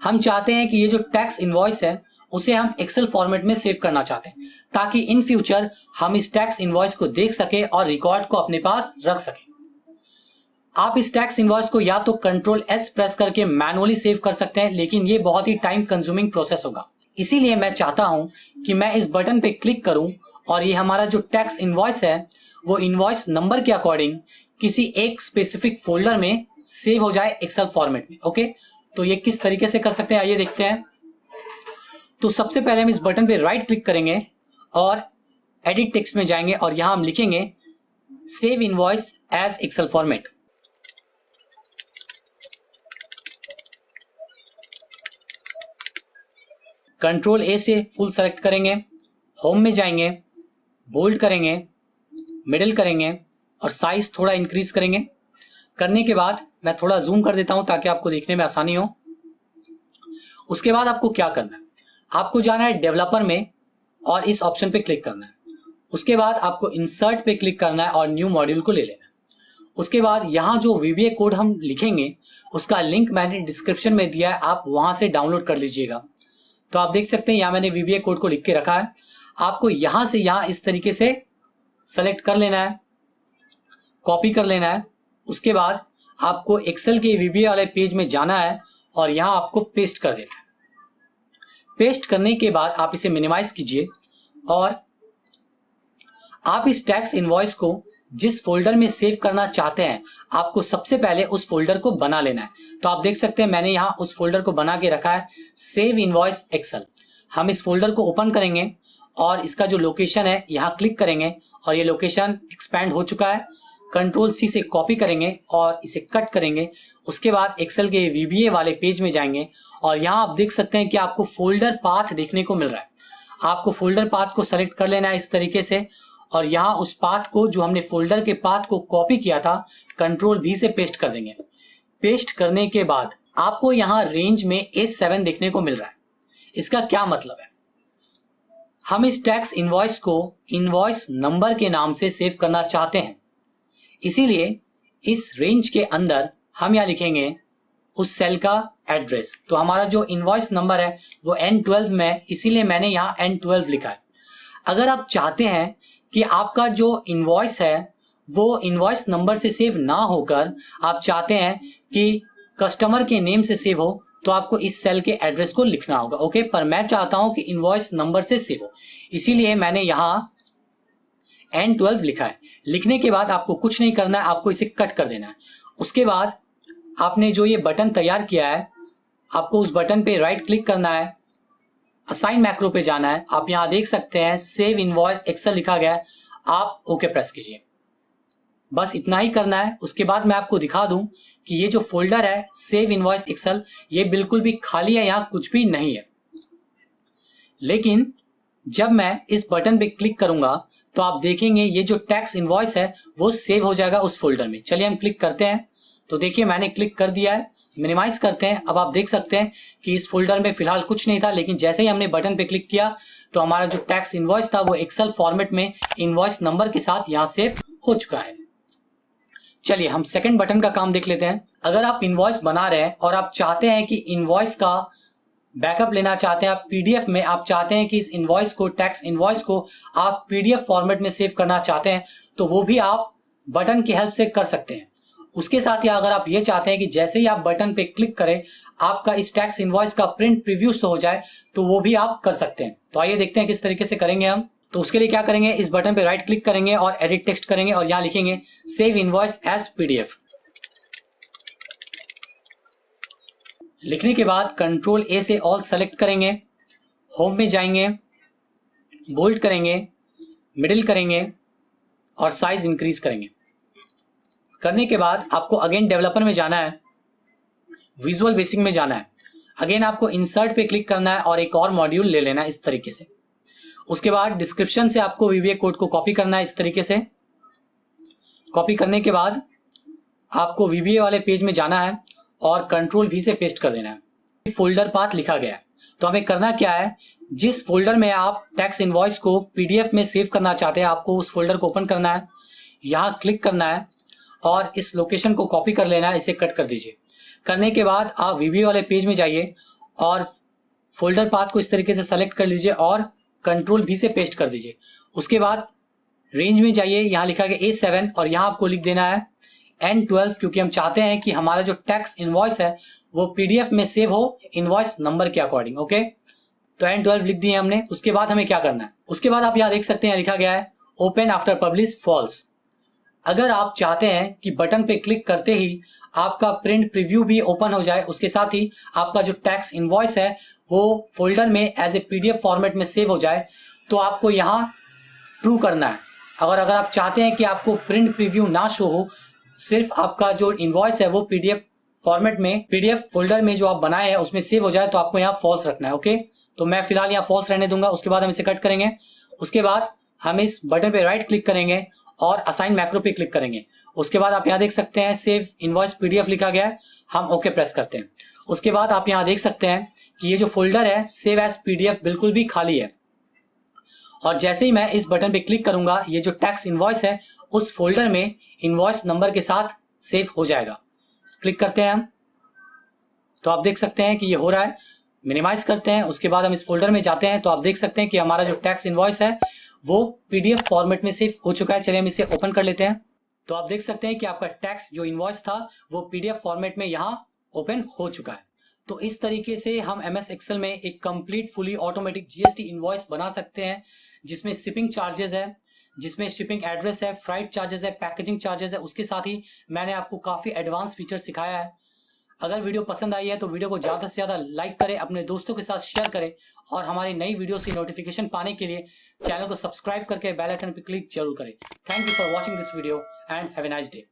हम चाहते हैं कि ये जो टैक्स इनवॉइस है उसे हम एक्सेल फॉर्मेट में सेव करना चाहते हैं, ताकि इन फ्यूचर हम इस टैक्स इनवॉइस को देख सके और रिकॉर्ड को अपने पास रख सके। आप इस टैक्स इनवॉइस को या तो कंट्रोल एस प्रेस करके मैनुअली सेव कर सकते हैं, लेकिन ये बहुत ही टाइम कंज्यूमिंग प्रोसेस होगा। इसीलिए मैं चाहता हूं कि मैं इस बटन पे क्लिक करूं और ये हमारा जो टैक्स इनवॉइस है वो इनवॉइस नंबर के अकॉर्डिंग किसी एक स्पेसिफिक फोल्डर में सेव हो जाए एक्सेल फॉर्मेट में। ओके, तो ये किस तरीके से कर सकते हैं आइए देखते हैं। तो सबसे पहले हम इस बटन पे राइट क्लिक करेंगे और एडिट टेक्स्ट में जाएंगे और यहां हम लिखेंगे save invoice as Excel format. Control A से फुल सेलेक्ट करेंगे, होम में जाएंगे, बोल्ड करेंगे, मिडिल करेंगे और साइज थोड़ा इंक्रीज करेंगे। करने के बाद मैं थोड़ा जूम कर देता हूं ताकि आपको देखने में आसानी हो। उसके बाद आपको क्या करना है, आपको जाना है डेवलपर में और इस ऑप्शन पे क्लिक करना है। उसके बाद आपको इंसर्ट पे क्लिक करना है और न्यू मॉड्यूल को ले लेना है। उसके बाद यहां जो VBA कोड हम लिखेंगे उसका लिंक मैंने डिस्क्रिप्शन में दिया है, आप वहां से डाउनलोड कर लीजिएगा। तो आप देख सकते हैं यहां मैंने VBA कोड को लिख के रखा है। आपको यहां से यहां इस तरीके से सेलेक्ट कर लेना है, कॉपी कर लेना है। उसके बाद आपको एक्सेल के VBA वाले पेज में जाना है और यहां आपको पेस्ट कर देना है। पेस्ट करने के बाद आप इसे मिनिमाइज कीजिए और आप इस टैक्स इनवॉइस को जिस फोल्डर में सेव करना चाहते हैं आपको सबसे पहले उस फोल्डर को बना लेना है। तो आप देख सकते हैं मैंने यहां उस फोल्डर को बना के रखा है, सेव इनवॉइस एक्सेल। हम इस फोल्डर को ओपन करेंगे और इसका जो लोकेशन है यहां क्लिक करेंगे और ये लोकेशन एक्सपैंड हो चुका है। कंट्रोल C से कॉपी करेंगे और इसे कट करेंगे। उसके बाद एक्सेल के VBA वाले पेज में जाएंगे और यहां आप देख सकते हैं कि आपको फोल्डर पाथ देखने को मिल रहा है। आपको फोल्डर पाथ को सेलेक्ट कर लेना है इस तरीके से और यहां उस पाथ को जो हमने फोल्डर के पाथ को कॉपी किया था कंट्रोल V से पेस्ट कर देंगे। पेस्ट करने के बाद आपको यहां रेंज में A7 देखने को मिल रहा है। इसका क्या मतलब है, हम इस टैक्स इनवॉइस को इनवॉइस नंबर के नाम से सेव करना चाहते हैं। इसीलिए इस रेंज के अंदर हम यहां लिखेंगे उस सेल का एड्रेस। तो हमारा जो इनवॉइस नंबर है वो N12 में है, इसीलिए मैंने यहां N12 लिखा है। अगर आप चाहते हैं कि आपका जो इनवॉइस है वो इनवॉइस नंबर से सेव ना होकर आप चाहते हैं कि कस्टमर के नेम से सेव हो, तो आपको इस सेल के एड्रेस को लिखना होगा। ओके, पर मैं चाहता हूं कि इनवॉइस नंबर से सेव हो, इसीलिए मैंने यहां N12 लिखा है। लिखने के बाद आपको कुछ नहीं करना है, आपको इसे कट कर देना है। उसके बाद आपने जो ये बटन तैयार किया है आपको उस बटन पे राइट क्लिक करना है, असाइन मैक्रो पे जाना है। आप यहां देख सकते हैं सेव इनवॉइस एक्सेल लिखा गया है, आप ओके प्रेस कीजिए। बस इतना ही करना है। उसके बाद मैं आपको दिखा दूं कि ये जो फोल्डर है सेव इनवॉइस एक्सेल ये बिल्कुल भी खाली है, यहां कुछ भी नहीं है। लेकिन जब मैं इस बटन पे क्लिक करूंगा तो आप देखेंगे ये जो टैक्स इनवॉइस है वो सेव हो जाएगा उस फोल्डर में। चलिए हम क्लिक करते हैं, तो देखिए मैंने क्लिक कर दिया है। मिनिमाइज करते हैं। अब आप देख सकते हैं कि इस फोल्डर में फिलहाल कुछ नहीं था, लेकिन जैसे ही हमने बटन पे क्लिक किया तो हमारा जो टैक्स इनवॉइस था वो एक्सेल फॉर्मेट में इनवॉइस नंबर के साथ यहां सेव हो चुका है। चलिए हम सेकंड बटन का काम देख लेते हैं। अगर आप इनवॉइस बना रहे हैं और आप चाहते हैं कि इनवॉइस का बैकअप लेना चाहते हैं, आप PDF में आप चाहते हैं कि इस इनवॉइस को टैक्स इनवॉइस को आप PDF फॉर्मेट में सेव करना चाहते हैं, तो वो भी आप बटन की हेल्प से कर सकते हैं। उसके साथ ही अगर आप ये चाहते हैं कि जैसे ही आप बटन पे क्लिक करें आपका इस टैक्स इनवॉइस का प्रिंट प्रीव्यू हो जाए, तो वो भी आप कर सकते हैं। तो आइए देखते हैं किस तरीके से करेंगे हम। तो उसके लिए क्या करेंगे, इस बटन पे राइट क्लिक करेंगे और एडिट टेक्स्ट करेंगे और यहां लिखेंगे सेव इनवॉइस एज PDF। लिखने के बाद कंट्रोल A से ऑल सेलेक्ट करेंगे, होम में जाएंगे, बोल्ड करेंगे, मिडिल करेंगे और साइज इंक्रीज करेंगे। करने के बाद आपको अगेन डेवलपर में जाना है, विजुअल बेसिक में जाना है। अगेन आपको इंसर्ट पे क्लिक करना है और एक और मॉड्यूल ले लेना है इस तरीके से। उसके बाद डिस्क्रिप्शन से आपको VBA कोड को कॉपी करना है इस तरीके से। कॉपी करने के बाद आपको VBA वाले पेज में जाना है और Ctrl+V से पेस्ट कर देना है। फोल्डर पाथ लिखा गया है, तो हमें करना क्या है, जिस फोल्डर में आप टैक्स इनवॉइस को PDF में सेव करना चाहते हैं आपको उस फोल्डर को ओपन करना है, यहाँ क्लिक करना है और इस लोकेशन को कॉपी कर लेना है, इसे कट कर दीजिए। करने के बाद आप VBA वाले पेज में जाइए और फोल्डर पाथ को इस तरीके से सेलेक्ट कर लीजिए और Ctrl+V से पेस्ट कर दीजिए। उसके बाद रेंज में जाइए, यहाँ लिखा गया A7 और यहाँ आपको लिख देना है N12, क्योंकि हम चाहते हैं कि हमारा जो टैक्स इनवॉइस है वो PDF में सेव हो इनवॉइस नंबर के अकॉर्डिंग। ओके, तो N12 लिख दिए हमने। उसके बाद हमें क्या करना है, उसके बाद आप यहाँ देख सकते हैं लिखा गया है ओपन आफ्टर पब्लिश फॉल्स। अगर आप चाहते हैं कि बटन पे क्लिक करते ही आपका प्रिंट प्रीव्यू भी ओपन हो जाए, उसके साथ ही आपका जो टैक्स इनवॉइस है वो फोल्डर में एज ए PDF फॉर्मेट में सेव हो जाए, तो आपको यहाँ ट्रू करना है। अगर आप चाहते हैं कि आपको प्रिंट प्रीव्यू ना शो हो, सिर्फ आपका जो इनवॉइस है वो PDF फॉर्मेट में PDF फोल्डर में जो आप बनाए हैं उसमें सेव हो जाए, तो आपको यहाँ फॉल्स रखना है। ओके, तो मैं फिलहाल यहाँ फॉल्स रहने दूंगा। उसके बाद हम इसे कट करेंगे। उसके बाद हम इस बटन पे राइट क्लिक करेंगे और असाइन मैक्रो पे क्लिक करेंगे। उसके बाद आप यहाँ देख सकते हैं सेव इनवॉइस PDF लिखा गया है, हम ओके प्रेस करते हैं। उसके बाद आप यहाँ देख सकते हैं कि ये जो फोल्डर है सेव एज PDF बिल्कुल भी खाली है, और जैसे ही मैं इस बटन पे क्लिक करूंगा ये जो टैक्स इनवॉइस है उस फोल्डर में इनवॉइस नंबर के साथ सेव हो जाएगा। क्लिक करते हैं हम, तो आप देख सकते हैं कि ये हो रहा है। मिनिमाइज करते हैं, उसके बाद हम इस फोल्डर में जाते हैं तो आप देख सकते हैं कि हमारा जो टैक्स इनवॉइस है वो PDF फॉर्मेट में सेव हो चुका है। चलिए हम इसे ओपन कर लेते हैं। तो आप देख सकते हैं कि आपका टैक्स जो इनवॉइस था वो PDF फॉर्मेट में यहाँ ओपन हो चुका है। तो इस तरीके से हम MS Excel में एक complete fully automatic GST invoice बना सकते हैं, जिसमें शिपिंग चार्जेस है, जिसमें शिपिंग एड्रेस है, फ्राइट चार्जेस है, पैकेजिंग चार्जेस है। उसके साथ ही मैंने आपको काफी एडवांस फीचर सिखाया है। अगर वीडियो पसंद आई है तो वीडियो को ज्यादा से ज्यादा लाइक करें, अपने दोस्तों के साथ शेयर करें और हमारी नई वीडियोस की नोटिफिकेशन पाने के लिए चैनल को सब्सक्राइब करके बेल आइकन पर क्लिक जरूर करें। Thank you for watching this video and have a nice day.